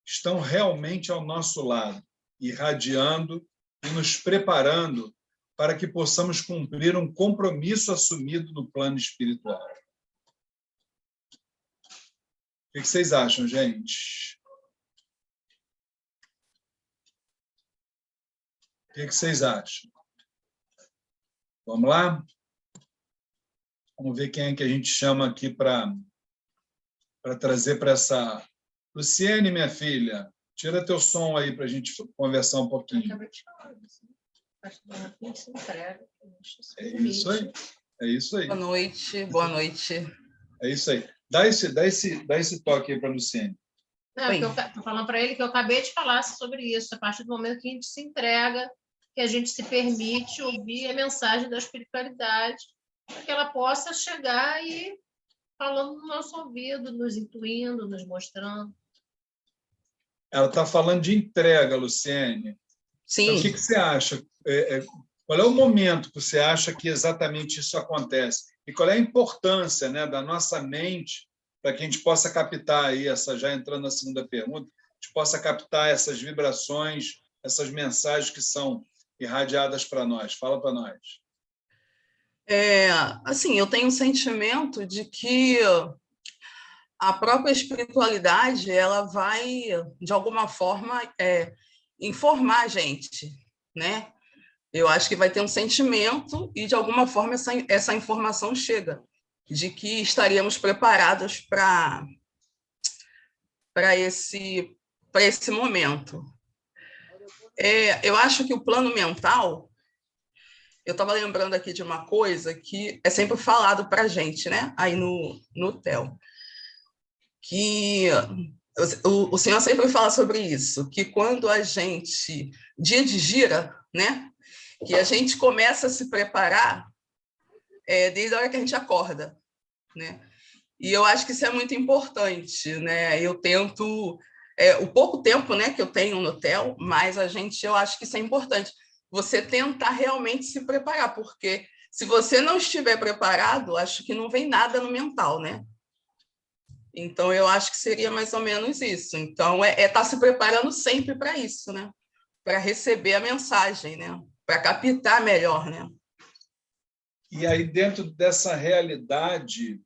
estão realmente ao nosso lado, irradiando e nos preparando para que possamos cumprir um compromisso assumido no plano espiritual? O que vocês acham, gente? O que vocês acham? Vamos lá? Vamos ver quem é que a gente chama aqui para trazer para essa... Luciene, minha filha, tira teu som aí para a gente conversar um pouquinho. É isso aí. É isso aí. Boa noite, boa noite. É isso aí. Dá esse toque aí para a Luciene. Estou falando para ele que eu acabei de falar sobre isso, a partir do momento que a gente se entrega, que a gente se permite ouvir a mensagem da espiritualidade, para que ela possa chegar e falando no nosso ouvido, nos intuindo, nos mostrando. Ela está falando de entrega, Luciene. Sim. Então, o que você acha? Qual é o momento que você acha que exatamente isso acontece? E qual é a importância, né, da nossa mente para que a gente possa captar aí, já entrando na segunda pergunta, a gente possa captar essas vibrações, essas mensagens que são irradiadas para nós? Fala para nós. Assim, eu tenho um sentimento de que a própria espiritualidade ela vai, de alguma forma, informar a gente, né? Eu acho que vai ter um sentimento e, de alguma forma, essa informação chega, de que estaríamos preparados para esse momento. Eu acho que o plano mental, eu estava lembrando aqui de uma coisa que é sempre falado para a gente, né? Aí no TEL, que o senhor sempre fala sobre isso, que quando a gente, dia de gira, né? Que a gente começa a se preparar desde a hora que a gente acorda, né? E eu acho que isso é muito importante, né? Eu tento, o pouco tempo, né, que eu tenho no TEL, mas eu acho que isso é importante, você tentar realmente se preparar, porque se você não estiver preparado, acho que não vem nada no mental, né? Então, eu acho que seria mais ou menos isso. Então, estar se preparando sempre para isso, né? Para receber a mensagem, né? Para captar melhor, né? E aí, dentro dessa realidade,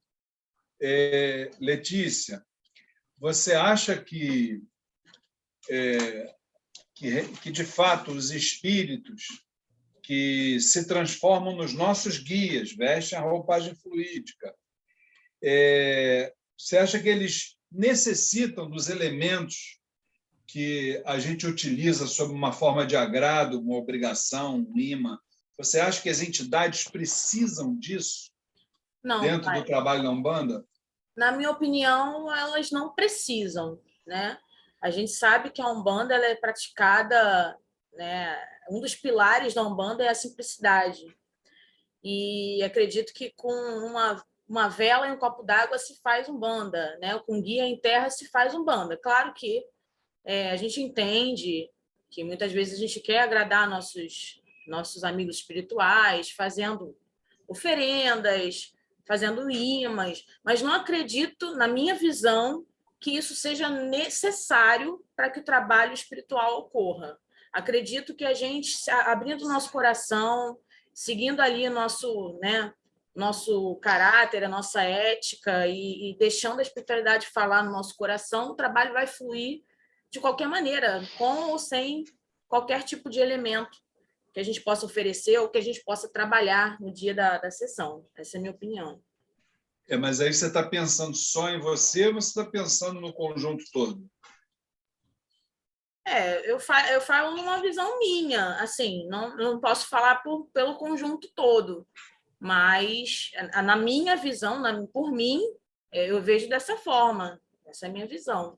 Letícia, você acha que de fato, os espíritos que se transformam nos nossos guias, vestem a roupagem fluídica, você acha que eles necessitam dos elementos que a gente utiliza sob uma forma de agrado, uma obrigação, um imã? Você acha que as entidades precisam disso dentro do trabalho da Umbanda? Na minha opinião, elas não precisam, né? A gente sabe que a Umbanda ela é praticada, né? Um dos pilares da Umbanda é a simplicidade. E acredito que com uma vela e um copo d'água se faz Umbanda, né? Com guia em terra se faz Umbanda. Claro que a gente entende que muitas vezes a gente quer agradar nossos amigos espirituais, fazendo oferendas, fazendo imãs, mas não acredito, na minha visão, que isso seja necessário para que o trabalho espiritual ocorra. Acredito que a gente, abrindo o nosso coração, seguindo ali nosso caráter, a nossa ética e deixando a espiritualidade falar no nosso coração, o trabalho vai fluir de qualquer maneira, com ou sem qualquer tipo de elemento que a gente possa oferecer ou que a gente possa trabalhar no dia da sessão. Essa é a minha opinião. Mas aí você está pensando só em você ou você está pensando no conjunto todo? Eu falo numa visão minha, assim, não posso falar pelo conjunto todo, mas na minha visão, por mim, eu vejo dessa forma. Essa é a minha visão.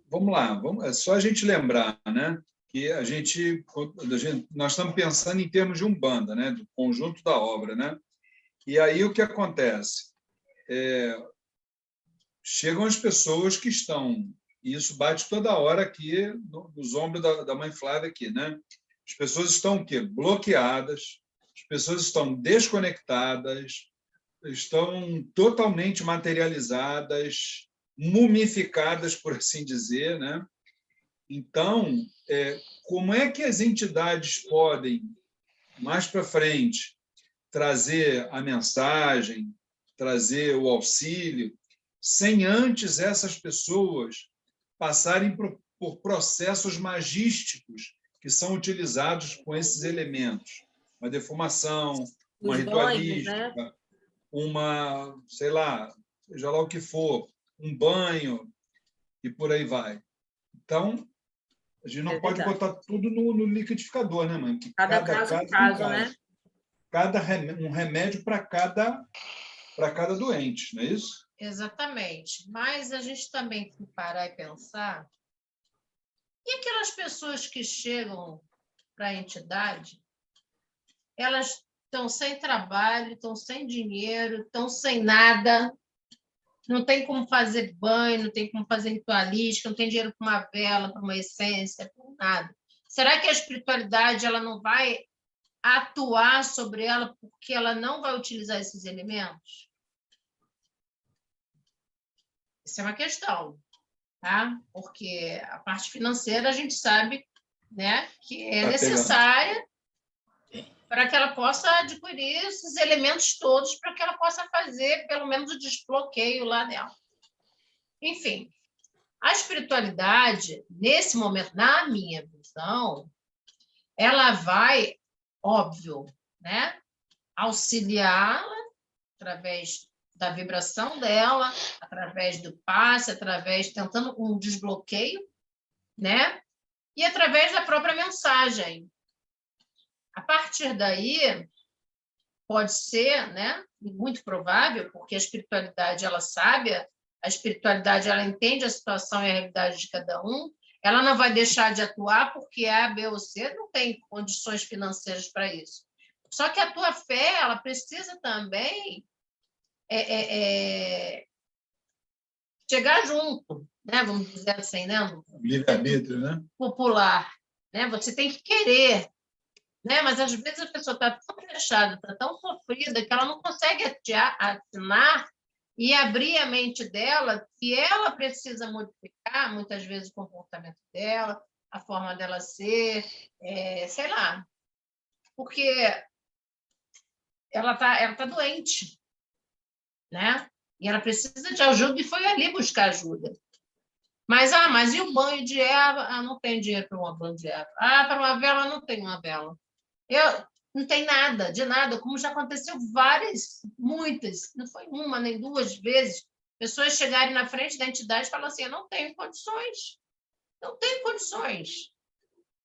Vamos lá, é só a gente lembrar, né, que nós estamos pensando em termos de Umbanda, né, do conjunto da obra, né? E aí o que acontece? Chegam as pessoas que estão, e isso bate toda hora aqui nos ombros da mãe Flávia aqui, né? As pessoas estão o quê? Bloqueadas, as pessoas estão desconectadas, estão totalmente materializadas, mumificadas, por assim dizer, né? Então, como é que as entidades podem, mais para frente, trazer a mensagem, trazer o auxílio, sem antes essas pessoas passarem por processos magísticos que são utilizados com esses elementos? Uma defumação, uma ritualística, né? Uma, sei lá, seja lá o que for, um banho e por aí vai. Então, a gente não pode botar tudo no liquidificador, né, mãe? Que cada caso é um caso, né? Um remédio para cada doente, não é isso? Exatamente. Mas a gente também tem que parar e pensar, e aquelas pessoas que chegam para a entidade, elas estão sem trabalho, estão sem dinheiro, estão sem nada, não tem como fazer banho, não tem como fazer ritualística, não tem dinheiro para uma vela, para uma essência, para nada. Será que a espiritualidade ela não vai atuar sobre ela porque ela não vai utilizar esses elementos? Essa é uma questão, tá? Porque a parte financeira a gente sabe, né, que é necessária para que ela possa adquirir esses elementos todos, para que ela possa fazer pelo menos o desbloqueio lá dela. Enfim, a espiritualidade, nesse momento, na minha visão, ela vai, óbvio, né, auxiliá-la através da vibração dela, através do passe, através tentando um desbloqueio, né, e através da própria mensagem. A partir daí, pode ser, né, muito provável, porque a espiritualidade ela sabe, a espiritualidade ela entende a situação e a realidade de cada um, ela não vai deixar de atuar porque A, B ou C não tem condições financeiras para isso. Só que a tua fé ela precisa também chegar junto, né, vamos dizer assim, né, livre-arbítrio, né? popular, né? Você tem que querer. Né? Mas às vezes a pessoa está tão fechada, está tão sofrida, que ela não consegue atinar e abrir a mente dela, que ela precisa modificar, muitas vezes, o comportamento dela, a forma dela ser, sei lá. Porque ela tá doente, né? E ela precisa de ajuda e foi ali buscar ajuda. Mas e o banho de erva? Não tem dinheiro para um banho de erva. Para uma vela, não tem uma vela. Não tem nada, de nada, como já aconteceu muitas, não foi uma nem duas vezes, pessoas chegarem na frente da entidade e falam assim, eu não tenho condições.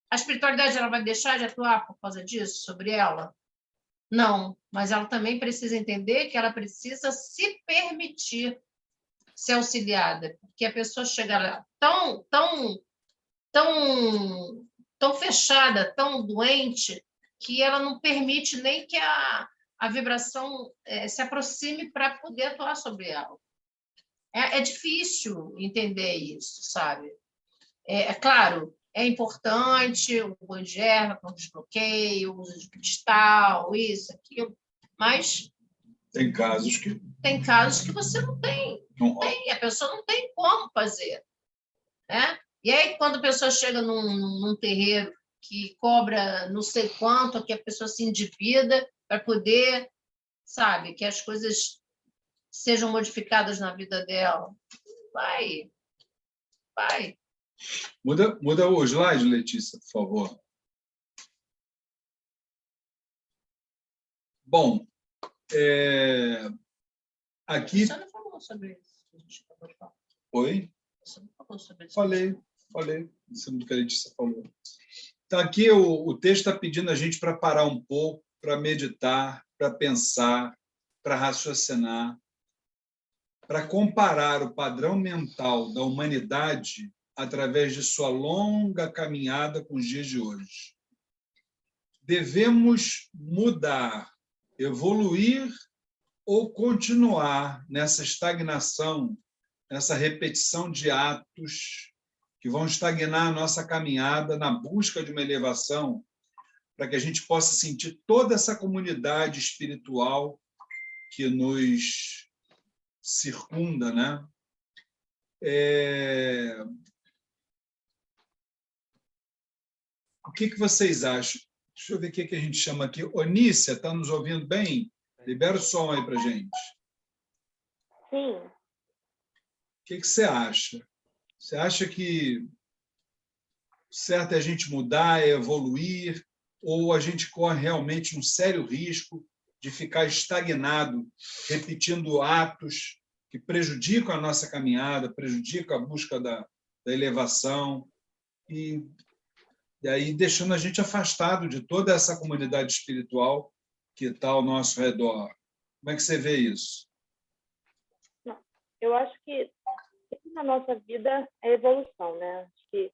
A espiritualidade ela vai deixar de atuar por causa disso, sobre ela? Não, mas ela também precisa entender que ela precisa se permitir ser auxiliada, porque a pessoa chega lá tão fechada, tão doente, que ela não permite nem que a vibração se aproxime para poder atuar sobre ela. É difícil entender isso, sabe? Claro, é importante o banho de erva, o desbloqueio, o uso de cristal, isso, aquilo, mas tem casos que você não tem, a pessoa não tem como fazer, né? E aí, quando a pessoa chega num terreiro que cobra não sei quanto, que a pessoa se endivida para poder, sabe, que as coisas sejam modificadas na vida dela. Vai. Muda o slide, Letícia, por favor. Bom, aqui... Você não falou sobre isso que a gente acabou de falar. Oi? Você não falou sobre isso. Falei, em cima do que a Letícia falou. Então, aqui o texto está pedindo a gente para parar um pouco, para meditar, para pensar, para raciocinar, para comparar o padrão mental da humanidade através de sua longa caminhada com os dias de hoje. Devemos mudar, evoluir ou continuar nessa estagnação, nessa repetição de atos que vão estagnar a nossa caminhada na busca de uma elevação, para que a gente possa sentir toda essa comunidade espiritual que nos circunda, né? O que vocês acham? Deixa eu ver o que a gente chama aqui. Onícia, está nos ouvindo bem? Libera o som aí para a gente. Sim. O que você acha? Você acha que certo é a gente mudar, é evoluir, ou a gente corre realmente um sério risco de ficar estagnado, repetindo atos que prejudicam a nossa caminhada, prejudicam a busca da elevação e aí deixando a gente afastado de toda essa comunidade espiritual que está ao nosso redor? Como é que você vê isso? Eu acho que na nossa vida é evolução, né? Acho que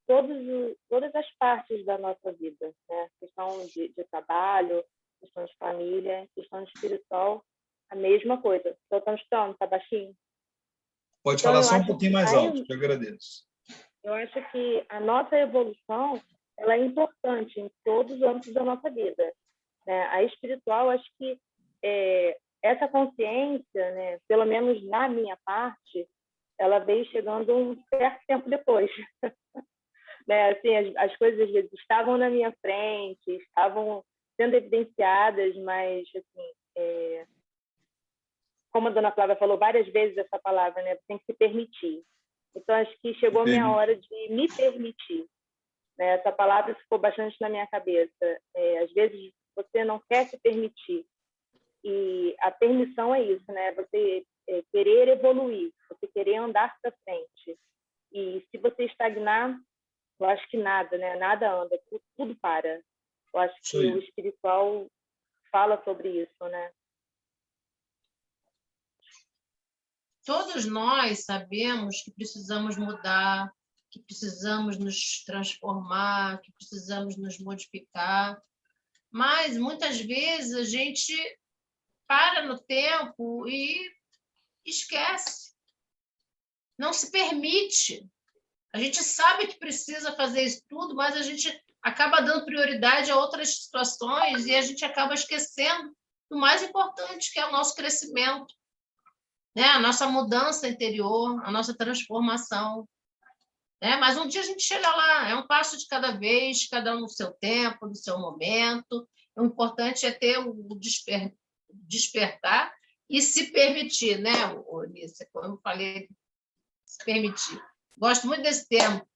todas as partes da nossa vida, né? Questão de trabalho, questão de família, questão espiritual, a mesma coisa. Estou escutando, tá baixinho? Pode Então, falar eu só um acho pouquinho que mais alto, que eu agradeço. eu acho que a nossa evolução ela é importante em todos os âmbitos da nossa vida, né? A espiritual, acho que essa consciência, né, pelo menos na minha parte, ela veio chegando um certo tempo depois. Né? Assim, as coisas às vezes estavam na minha frente, estavam sendo evidenciadas, mas assim, como a dona Flávia falou várias vezes essa palavra, né, tem que se permitir. Então, acho que chegou a minha hora de me permitir. Né? Essa palavra ficou bastante na minha cabeça. Às vezes, você não quer se permitir. E a permissão é isso, né? Você querer evoluir, você querer andar para frente. E se você estagnar, eu acho que nada, né? Nada anda, tudo para. Eu acho que o espiritual fala sobre isso, né? Todos nós sabemos que precisamos mudar, que precisamos nos transformar, que precisamos nos modificar, mas muitas vezes a gente para no tempo e esquece, não se permite. A gente sabe que precisa fazer isso tudo, mas a gente acaba dando prioridade a outras situações e a gente acaba esquecendo do mais importante, que é o nosso crescimento, né? A nossa mudança interior, a nossa transformação. Né? Mas um dia a gente chega lá, é um passo de cada vez, cada um no seu tempo, no seu momento. O importante é ter o despertar e se permitir, né, Onícia? Como eu falei, se permitir. Gosto muito desse termo.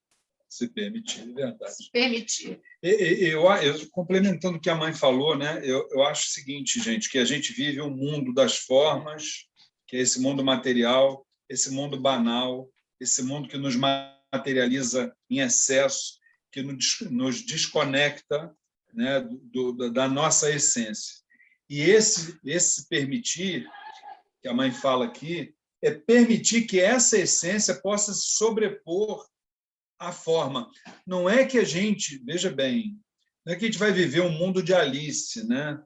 Se permitir, é verdade. Se permitir. Eu complementando o que a mãe falou, né, eu acho o seguinte, gente, que a gente vive um mundo das formas, que é esse mundo material, esse mundo banal, esse mundo que nos materializa em excesso, que nos desconecta, né, da nossa essência. E esse permitir, que a mãe fala aqui, é permitir que essa essência possa se sobrepor à forma. Não é que a gente, veja bem, não é que a gente vai viver um mundo de Alice, né?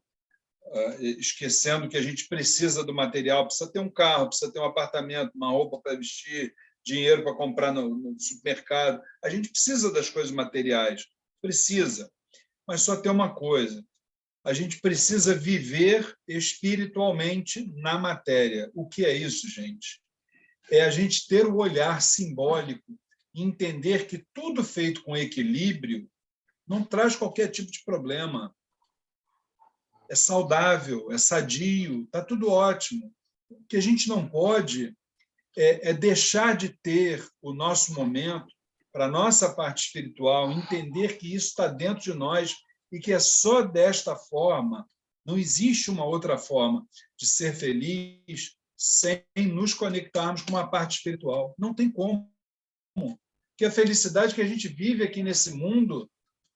Esquecendo que a gente precisa do material, precisa ter um carro, precisa ter um apartamento, uma roupa para vestir, dinheiro para comprar no supermercado. A gente precisa das coisas materiais, precisa. Mas só tem uma coisa, a gente precisa viver espiritualmente na matéria. O que é isso, gente? É a gente ter o olhar simbólico e entender que tudo feito com equilíbrio não traz qualquer tipo de problema. É saudável, é sadio, está tudo ótimo. O que a gente não pode é deixar de ter o nosso momento para a nossa parte espiritual, entender que isso está dentro de nós e que é só desta forma, não existe uma outra forma de ser feliz sem nos conectarmos com uma parte espiritual. Não tem como. Porque a felicidade que a gente vive aqui nesse mundo,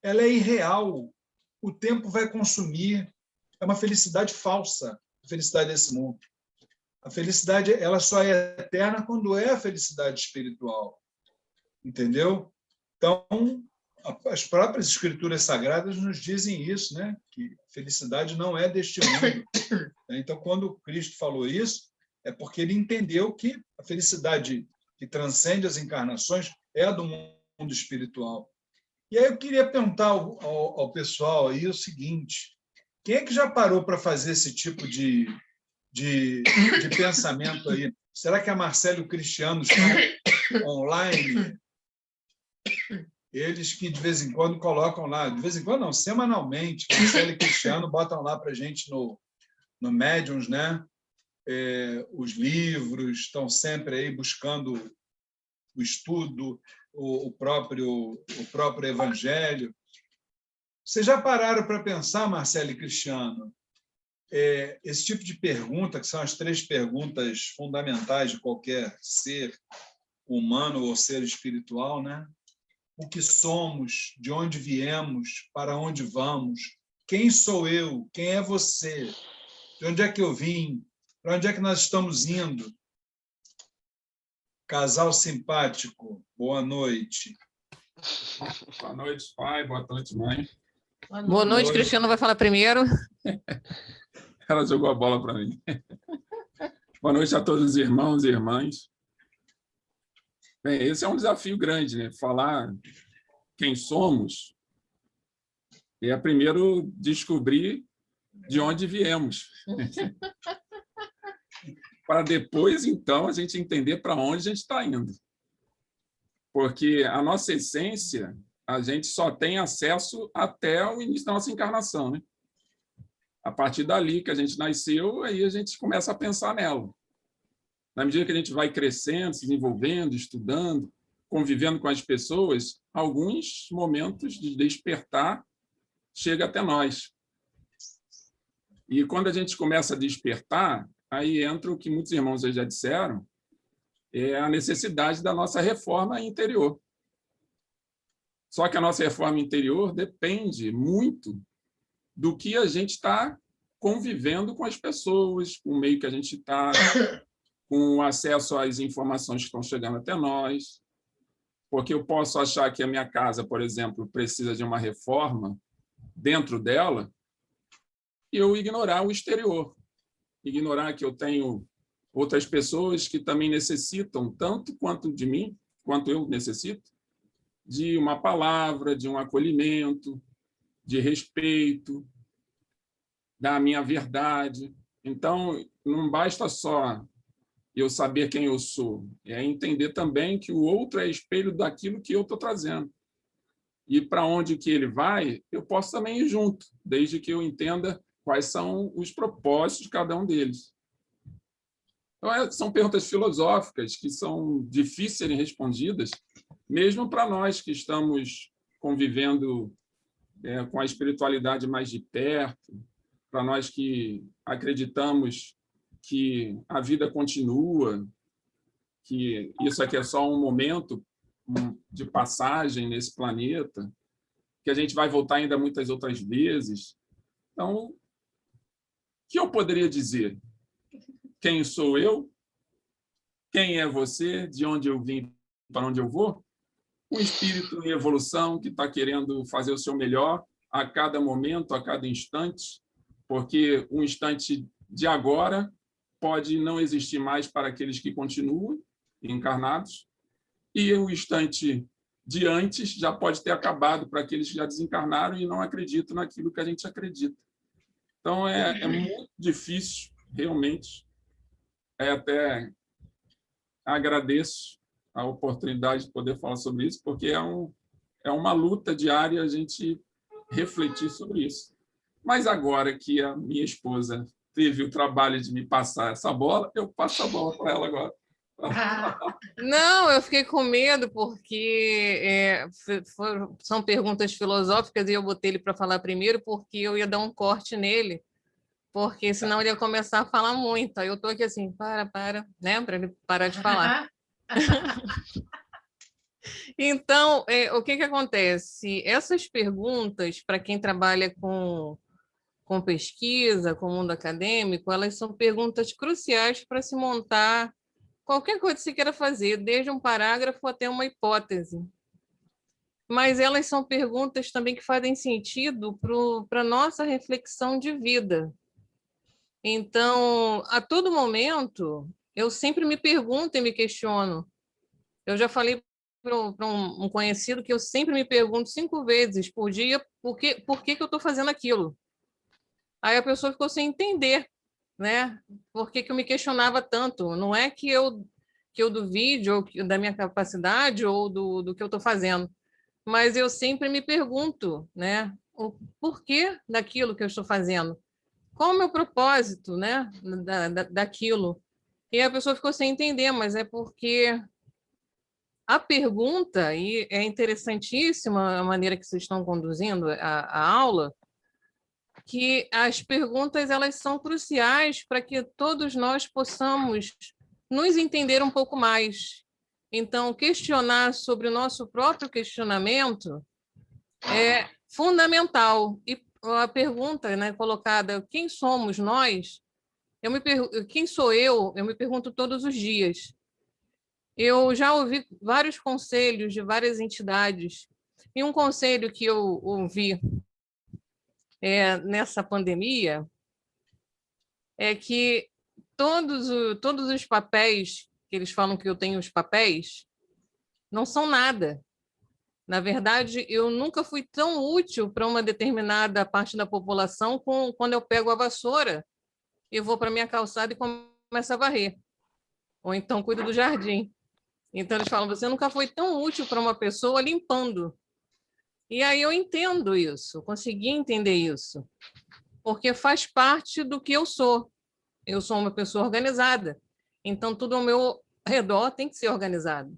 ela é irreal. O tempo vai consumir. É uma felicidade falsa, a felicidade desse mundo. A felicidade ela só é eterna quando é a felicidade espiritual. Entendeu? Então, as próprias escrituras sagradas nos dizem isso, né? Que a felicidade não é deste mundo. Então, quando Cristo falou isso, é porque ele entendeu que a felicidade que transcende as encarnações é a do mundo espiritual. E aí eu queria perguntar ao pessoal aí o seguinte: quem é que já parou para fazer esse tipo de pensamento aí? Será que a Marcela e o Cristiano estão online? Eles que de vez em quando colocam lá, de vez em quando não, semanalmente, Marcelo e Cristiano botam lá para a gente no Mediums, né? Os livros, estão sempre aí buscando o estudo, o próprio Evangelho. Vocês já pararam para pensar, Marcelo e Cristiano, esse tipo de pergunta, que são as 3 perguntas fundamentais de qualquer ser humano ou ser espiritual, né? O que somos, de onde viemos, para onde vamos, quem sou eu, quem é você, de onde é que eu vim, para onde é que nós estamos indo? Casal simpático, boa noite. Boa noite, pai, boa noite, mãe. Boa noite, Cristiano vai falar primeiro. Ela jogou a bola para mim. Boa noite a todos os irmãos e irmãs. Bem, esse é um desafio grande, né? Falar quem somos é primeiro descobrir de onde viemos. Para depois, então, a gente entender para onde a gente está indo. Porque a nossa essência, a gente só tem acesso até o início da nossa encarnação, né? A partir dali que a gente nasceu, aí a gente começa a pensar nela. Na medida que a gente vai crescendo, se desenvolvendo, estudando, convivendo com as pessoas, alguns momentos de despertar chegam até nós. E quando a gente começa a despertar, aí entra o que muitos irmãos já disseram, é a necessidade da nossa reforma interior. Só que a nossa reforma interior depende muito do que a gente está convivendo com as pessoas, com o meio que a gente está, com o acesso às informações que estão chegando até nós. Porque eu posso achar que a minha casa, por exemplo, precisa de uma reforma dentro dela e eu ignorar o exterior. Ignorar que eu tenho outras pessoas que também necessitam, tanto quanto de mim, quanto eu necessito, de uma palavra, de um acolhimento, de respeito, da minha verdade. Então, não basta só eu saber quem eu sou, é entender também que o outro é espelho daquilo que eu estou trazendo. E para onde que ele vai, eu posso também ir junto, desde que eu entenda quais são os propósitos de cada um deles. Então, são perguntas filosóficas que são difíceis de serem respondidas, mesmo para nós que estamos convivendo com a espiritualidade mais de perto, para nós que acreditamos que a vida continua, que isso aqui é só um momento de passagem nesse planeta, que a gente vai voltar ainda muitas outras vezes. Então, o que eu poderia dizer? Quem sou eu? Quem é você? De onde eu vim? Para onde eu vou? Um espírito em evolução que está querendo fazer o seu melhor a cada momento, a cada instante, porque um instante de agora pode não existir mais para aqueles que continuam encarnados, e o instante de antes já pode ter acabado para aqueles que já desencarnaram e não acreditam naquilo que a gente acredita. Então, é muito difícil, realmente. Até agradeço a oportunidade de poder falar sobre isso, porque é uma luta diária a gente refletir sobre isso. Mas agora que a minha esposa teve o trabalho de me passar essa bola, eu passo a bola para ela agora. Não, eu fiquei com medo porque são perguntas filosóficas e eu botei ele para falar primeiro porque eu ia dar um corte nele, porque senão ele ia começar a falar muito. Aí eu estou aqui assim, né, para ele parar de falar. Então, o que acontece? Essas perguntas, para quem trabalha com pesquisa, com o mundo acadêmico, elas são perguntas cruciais para se montar qualquer coisa que você queira fazer, desde um parágrafo até uma hipótese. Mas elas são perguntas também que fazem sentido para a nossa reflexão de vida. Então, a todo momento, eu sempre me pergunto e me questiono. Eu já falei para um conhecido que eu sempre me pergunto 5 vezes por dia por que eu estou fazendo aquilo. Aí a pessoa ficou sem entender, né? Por que eu me questionava tanto? Não é que eu duvide ou da minha capacidade ou do que eu estou fazendo, mas eu sempre me pergunto, né? O porquê daquilo que eu estou fazendo? Qual é o meu propósito, né? Daquilo? E a pessoa ficou sem entender, mas é porque a pergunta, e é interessantíssima a maneira que vocês estão conduzindo a aula, que as perguntas elas são cruciais para que todos nós possamos nos entender um pouco mais. Então, questionar sobre o nosso próprio questionamento é fundamental. E a pergunta, né, colocada, quem somos nós? Quem sou eu? Eu me pergunto todos os dias. Eu já ouvi vários conselhos de várias entidades, e um conselho que eu ouvi nessa pandemia é que todos os papéis que eles falam que eu tenho os papéis não são nada. Na verdade, eu nunca fui tão útil para uma determinada parte da população quando eu pego a vassoura e vou para minha calçada e começo a varrer. Ou então cuido do jardim. Então, eles falam, você nunca foi tão útil para uma pessoa limpando. E aí eu entendo isso, consegui entender isso. Porque faz parte do que eu sou. Eu sou uma pessoa organizada. Então, tudo ao meu redor tem que ser organizado.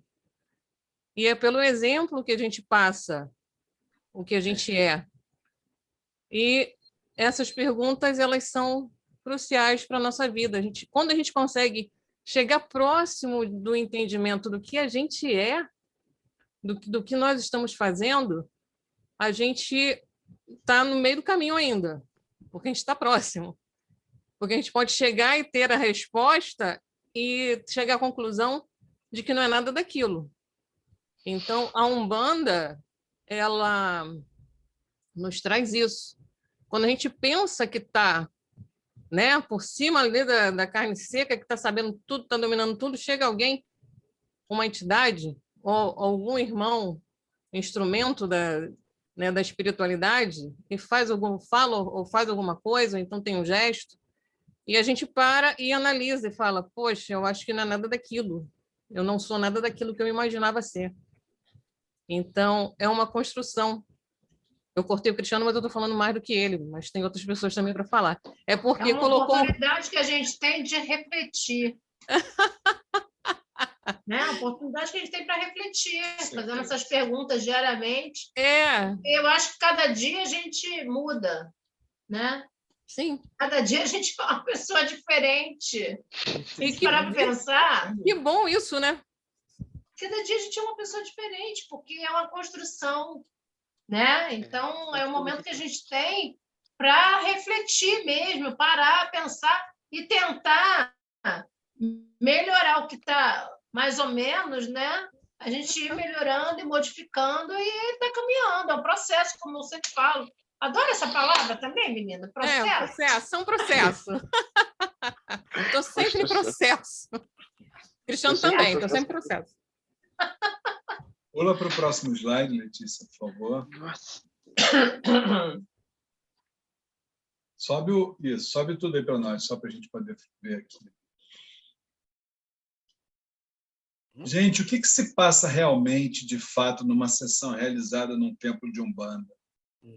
E é pelo exemplo que a gente passa o que a gente é. E essas perguntas, elas são cruciais para a nossa vida. Quando a gente consegue chegar próximo do entendimento do que a gente é, do que nós estamos fazendo, a gente está no meio do caminho ainda, porque a gente está próximo. Porque a gente pode chegar e ter a resposta e chegar à conclusão de que não é nada daquilo. Então, a Umbanda, ela nos traz isso. Quando a gente pensa que está, né, por cima ali da carne seca, que está sabendo tudo, está dominando tudo, chega alguém, uma entidade, ou algum irmão, instrumento da espiritualidade, e fala ou faz alguma coisa, ou então tem um gesto, e a gente para e analisa e fala, poxa, eu acho que não é nada daquilo. Eu não sou nada daquilo que eu imaginava ser. Então, é uma construção. Eu cortei o Cristiano, mas eu estou falando mais do que ele, mas tem outras pessoas também para falar. É porque é uma oportunidade que a gente tem de refletir. Né? A oportunidade que a gente tem para refletir, fazendo essas perguntas diariamente. Eu acho que cada dia a gente muda, né? Sim. Cada dia a gente é uma pessoa diferente. E que parar para pensar. Que bom isso, né? Cada dia a gente é uma pessoa diferente, porque é uma construção, né? Então, é o momento que a gente tem para refletir mesmo, parar, pensar e tentar melhorar o que está mais ou menos, né? A gente ir melhorando e modificando e está caminhando. É um processo, como eu sempre falo. Adoro essa palavra também, menina. Processo. É um processo. Estou sempre em processo. Cristiano também, estou sempre em processo. Pula para o próximo slide, Letícia, por favor. Nossa. Sobe tudo aí para nós, só para a gente poder ver aqui. Gente, o que se passa realmente, de fato, numa sessão realizada num templo de Umbanda?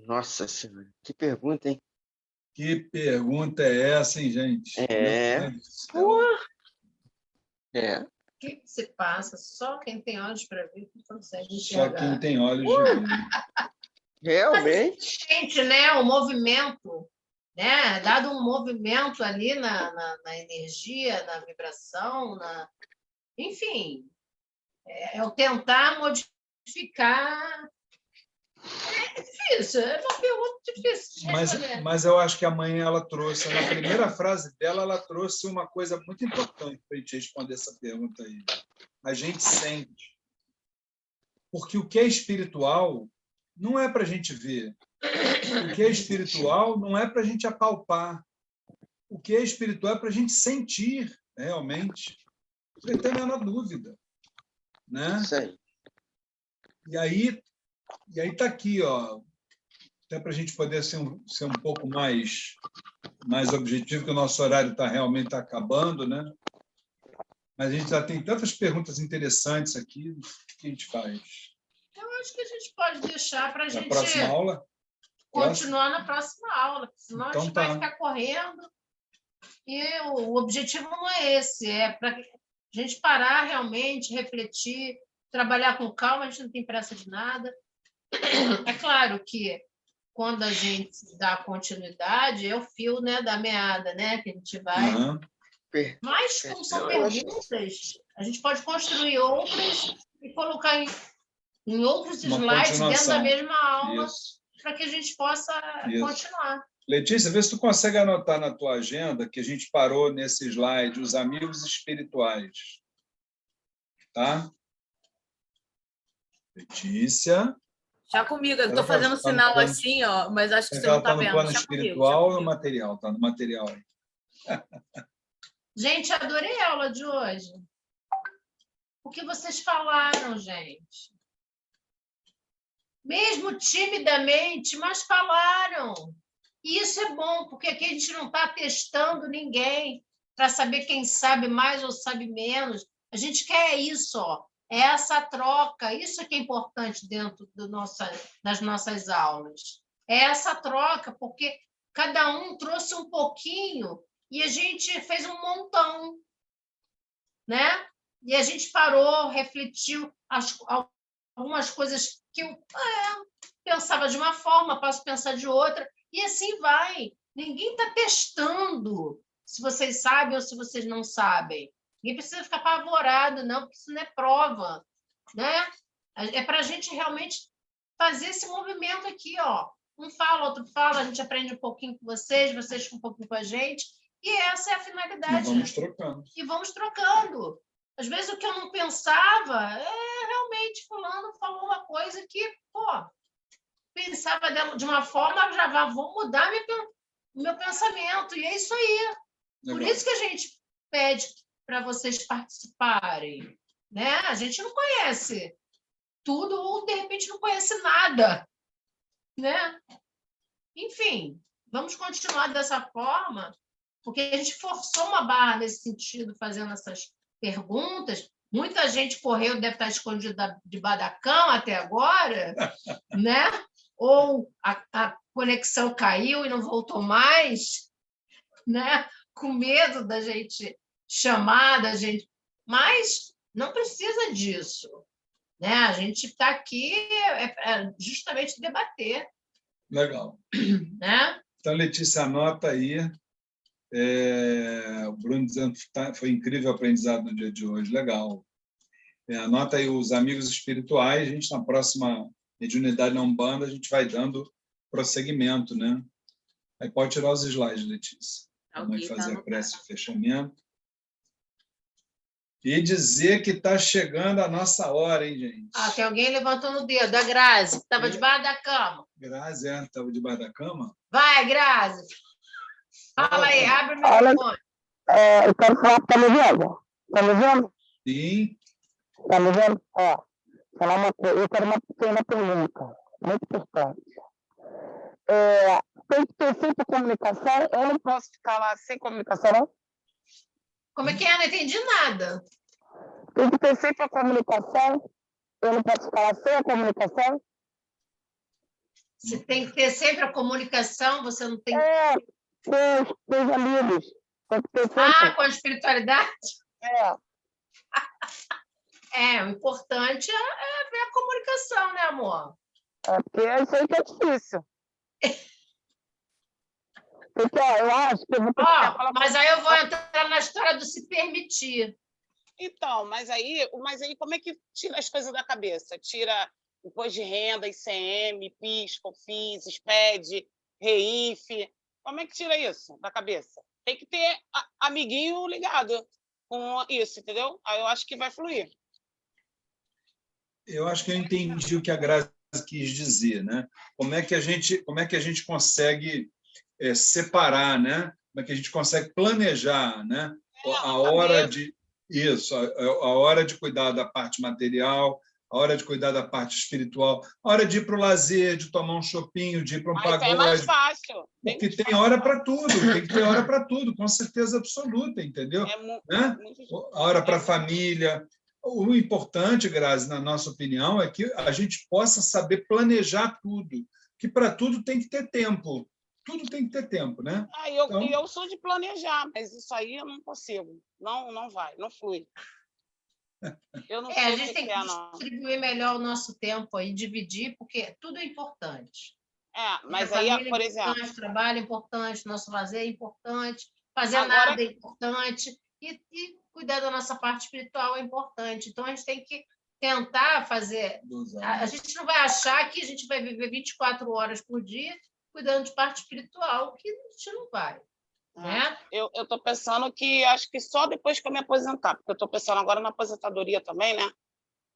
Nossa Senhora, que pergunta, hein? Que pergunta é essa, hein, gente? É. O que se passa? Só quem tem olhos para ver que consegue enxergar. Só quem tem olhos de ver. Realmente. Gente, né? O movimento, né? Dado um movimento ali na energia, na vibração, enfim, é o tentar modificar. É difícil, é uma pergunta difícil de responder. Mas eu acho que a mãe, ela trouxe, na primeira frase dela, ela trouxe uma coisa muito importante para a gente responder essa pergunta aí. A gente sente. Porque o que é espiritual não é para a gente ver. O que é espiritual não é para a gente apalpar. O que é espiritual é para a gente sentir, realmente. Sem ter a menor dúvida. Né? Isso aí. E aí está aqui, ó, até para a gente poder ser um pouco mais objetivo, que o nosso horário realmente está acabando, né? Mas a gente já tem tantas perguntas interessantes aqui, o que a gente faz? Eu acho que a gente pode deixar para a gente próxima aula? Continuar na próxima aula, senão então, a gente vai ficar correndo. E o objetivo não é esse, é para a gente parar realmente, refletir, trabalhar com calma, a gente não tem pressa de nada. É claro que quando a gente dá continuidade, é o fio, né, da meada, né, que a gente vai. Mas, como são perguntas, a gente pode construir outras e colocar em outros slides dentro da mesma aula para que a gente possa continuar. Letícia, vê se tu consegue anotar na tua agenda que a gente parou nesse slide, os amigos espirituais. Tá? Letícia. Já comigo, eu estou fazendo sinal assim, ó, mas acho que você não está vendo. Está no plano espiritual ou no material? Está no material aí. Gente, adorei a aula de hoje. O que vocês falaram, gente? Mesmo timidamente, mas falaram. E isso é bom, porque aqui a gente não está testando ninguém para saber quem sabe mais ou sabe menos. A gente quer isso, ó. É essa troca. Isso é que é importante dentro das nossas aulas. É essa troca, porque cada um trouxe um pouquinho e a gente fez um montão, né? E a gente parou, refletiu algumas coisas que eu pensava de uma forma, posso pensar de outra, e assim vai. Ninguém está testando se vocês sabem ou se vocês não sabem. Ninguém precisa ficar apavorado, não, porque isso não é prova, né? É para a gente realmente fazer esse movimento aqui, ó. Um fala, outro fala, a gente aprende um pouquinho com vocês um pouquinho com a gente, e essa é a finalidade. E vamos trocando. E vamos trocando. Às vezes o que eu não pensava, realmente fulano falou uma coisa que, pensava de uma forma, já vou mudar meu pensamento. E é isso aí. Por isso que a gente pede para vocês participarem, né? A gente não conhece tudo ou, de repente, não conhece nada, né? Enfim, vamos continuar dessa forma, porque a gente forçou uma barra nesse sentido, fazendo essas perguntas. Muita gente correu, deve estar escondida debaixo da cama até agora, né? Ou a conexão caiu e não voltou mais, né? Com medo da gente chamar, da gente... Mas não precisa disso, né? A gente está aqui justamente debater. Legal. Né? Então, Letícia, anota aí. O Bruno dizendo que foi incrível o aprendizado no dia de hoje. Legal. Anota aí os amigos espirituais. A gente, na próxima mediunidade na Umbanda, a gente vai dando prosseguimento, né? Aí pode tirar os slides, Letícia. Vamos fazer a prece de fechamento. E dizer que está chegando a nossa hora, hein, gente? Tem alguém levantando o dedo. A Grazi, que estava debaixo da cama. Grazi, estava debaixo da cama? Vai, Grazi. Fala aí, abre o microfone. Eu quero falar, está me vendo? Está me vendo? Sim. Está me vendo? Eu quero uma pequena pergunta, muito importante. Tem que ter sempre comunicação? Eu não posso ficar lá sem comunicação, não? Como é que é? Não entendi nada. Tem que ter sempre a comunicação? Eu não posso ficar lá sem a comunicação? Você tem que ter sempre a comunicação, você não tem... com os amigos. Tem que ter sempre. Com a espiritualidade? O importante é ver a comunicação, né, amor? Porque eu sei que é difícil. Porque eu acho que eu vou ter que falar... Mas aí eu vou entrar na história do se permitir. Então, mas aí como é que tira as coisas da cabeça? Tira imposto de renda, ICM, PIS, COFINS, SPED, REIF. Como é que tira isso da cabeça? Tem que ter amiguinho ligado com isso, entendeu? Aí eu acho que vai fluir. Eu acho que eu entendi o que a Grazi quis dizer, né? Como é que a gente consegue separar, né? Como é que a gente consegue planejar, né? A hora de cuidar da parte material, a hora de cuidar da parte espiritual, a hora de ir para o lazer, de tomar um chopinho, de ir para um pagode. É mais fácil. Porque tem hora para tudo, tem que ter hora para tudo, com certeza absoluta, entendeu? Né? A hora para a família. O importante, Grazi, na nossa opinião, é que a gente possa saber planejar tudo, que para tudo tem que ter tempo. Tudo tem que ter tempo, né? Eu sou de planejar, mas isso aí eu não consigo. Não vai, não flui. Eu não sei a gente tem que distribuir melhor o nosso tempo aí, dividir, porque tudo é importante. Mas aí, por exemplo... Trabalho é importante, nosso lazer é importante, fazer nada é importante, e cuidar da nossa parte espiritual é importante. Então, a gente tem que tentar fazer... A gente não vai achar que a gente vai viver 24 horas por dia cuidando de parte espiritual, que a gente não vai. Né? Eu estou pensando que acho que só depois que eu me aposentar, porque eu estou pensando agora na aposentadoria também, né?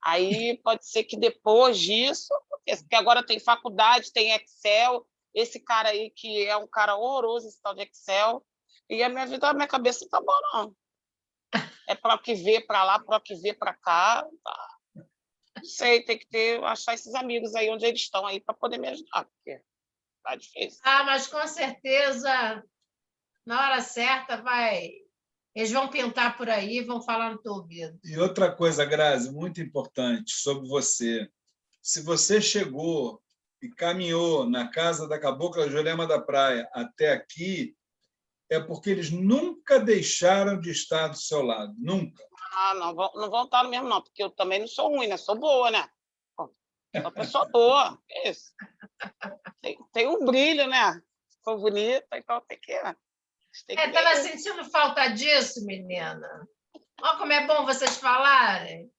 Aí pode ser que depois disso, porque agora tem faculdade, tem Excel, esse cara aí que é um cara horroroso, esse tal de Excel, E a minha cabeça não tá boa, não. É para o que vê para lá, para o que vê para cá. Tá. Não sei, tem que achar esses amigos aí onde eles estão aí para poder me ajudar, porque tá difícil. Mas com certeza, na hora certa, eles vão pintar por aí, vão falar no teu ouvido. E outra coisa, Grazi, muito importante sobre você. Se você chegou e caminhou na casa da Cabocla Jurema da Praia até aqui, é porque eles nunca deixaram de estar do seu lado. Nunca. Não vão estar no mesmo, não, porque eu também não sou ruim, né? Sou boa, né? Sou uma pessoa boa. É isso. Tem um brilho, né? Sou bonita, então tem que... Estava sentindo falta disso, menina. Olha como é bom vocês falarem.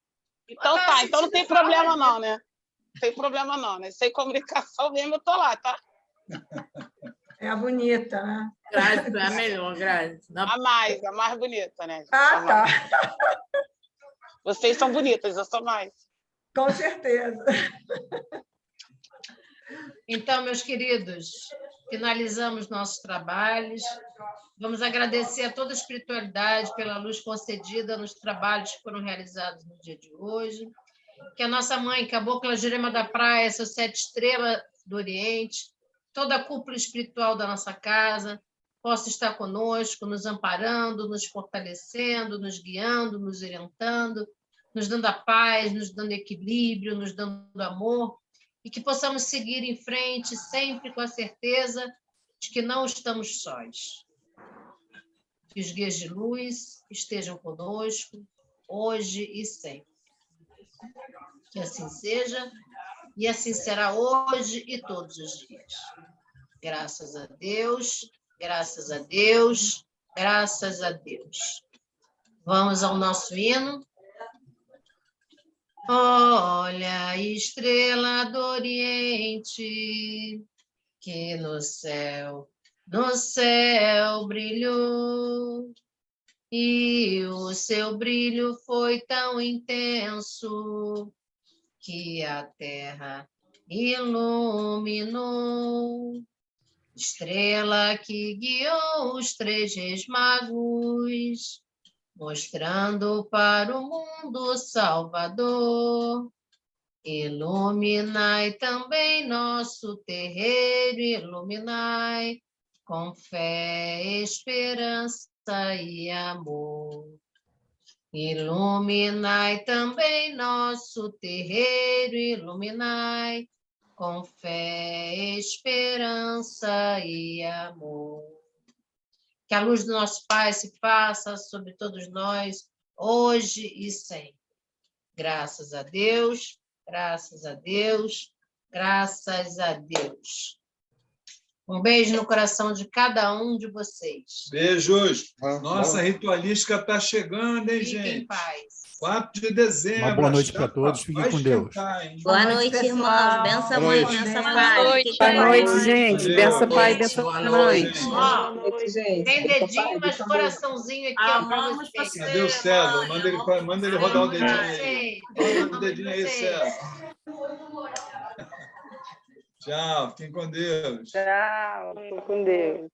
Então tá, então não tem problema não, né? Não tem problema não, né? Sem comunicação mesmo, eu tô lá, tá? É a bonita, né? Grazi, é a melhor, Grazi. A mais bonita, né? Tá. Vocês são bonitas, eu sou mais. Com certeza. Então, meus queridos, finalizamos nossos trabalhos. Vamos agradecer a toda a espiritualidade pela luz concedida nos trabalhos que foram realizados no dia de hoje. Que a nossa mãe, Cabocla Jurema da Praia, essa 7 estrelas do Oriente, toda a cúpula espiritual da nossa casa, possa estar conosco, nos amparando, nos fortalecendo, nos guiando, nos orientando, nos dando a paz, nos dando equilíbrio, nos dando amor, e que possamos seguir em frente sempre com a certeza de que não estamos sós. Que os guias de luz estejam conosco, hoje e sempre. Que assim seja, e assim será hoje e todos os dias. Graças a Deus, graças a Deus, graças a Deus. Vamos ao nosso hino. Olha a estrela do Oriente, que no céu brilhou, e o seu brilho foi tão intenso que a terra iluminou. Estrela que guiou os 3 reis magos, mostrando para o mundo Salvador. Iluminai também nosso terreiro, iluminai com fé, esperança e amor. Iluminai também nosso terreiro, iluminai com fé, esperança e amor. Que a luz do nosso Pai se faça sobre todos nós, hoje e sempre. Graças a Deus, graças a Deus, graças a Deus. Um beijo no coração de cada um de vocês. Beijos. Nossa ritualística está chegando, hein, gente? Fiquem em paz. 4 de dezembro. Uma boa noite para todos. Fiquem com Deus. Boa noite, irmãos. Benção, mãe. Benção, pai. Boa noite, gente. Benção, pai. Benção, Boa noite. Tem dedinho, mas coraçãozinho aqui, ó, para vocês. Cadê o César? Manda ele rodar o dedinho aí. Roda o dedinho aí, César. Tchau, fiquem com Deus. Tchau, fiquem com Deus.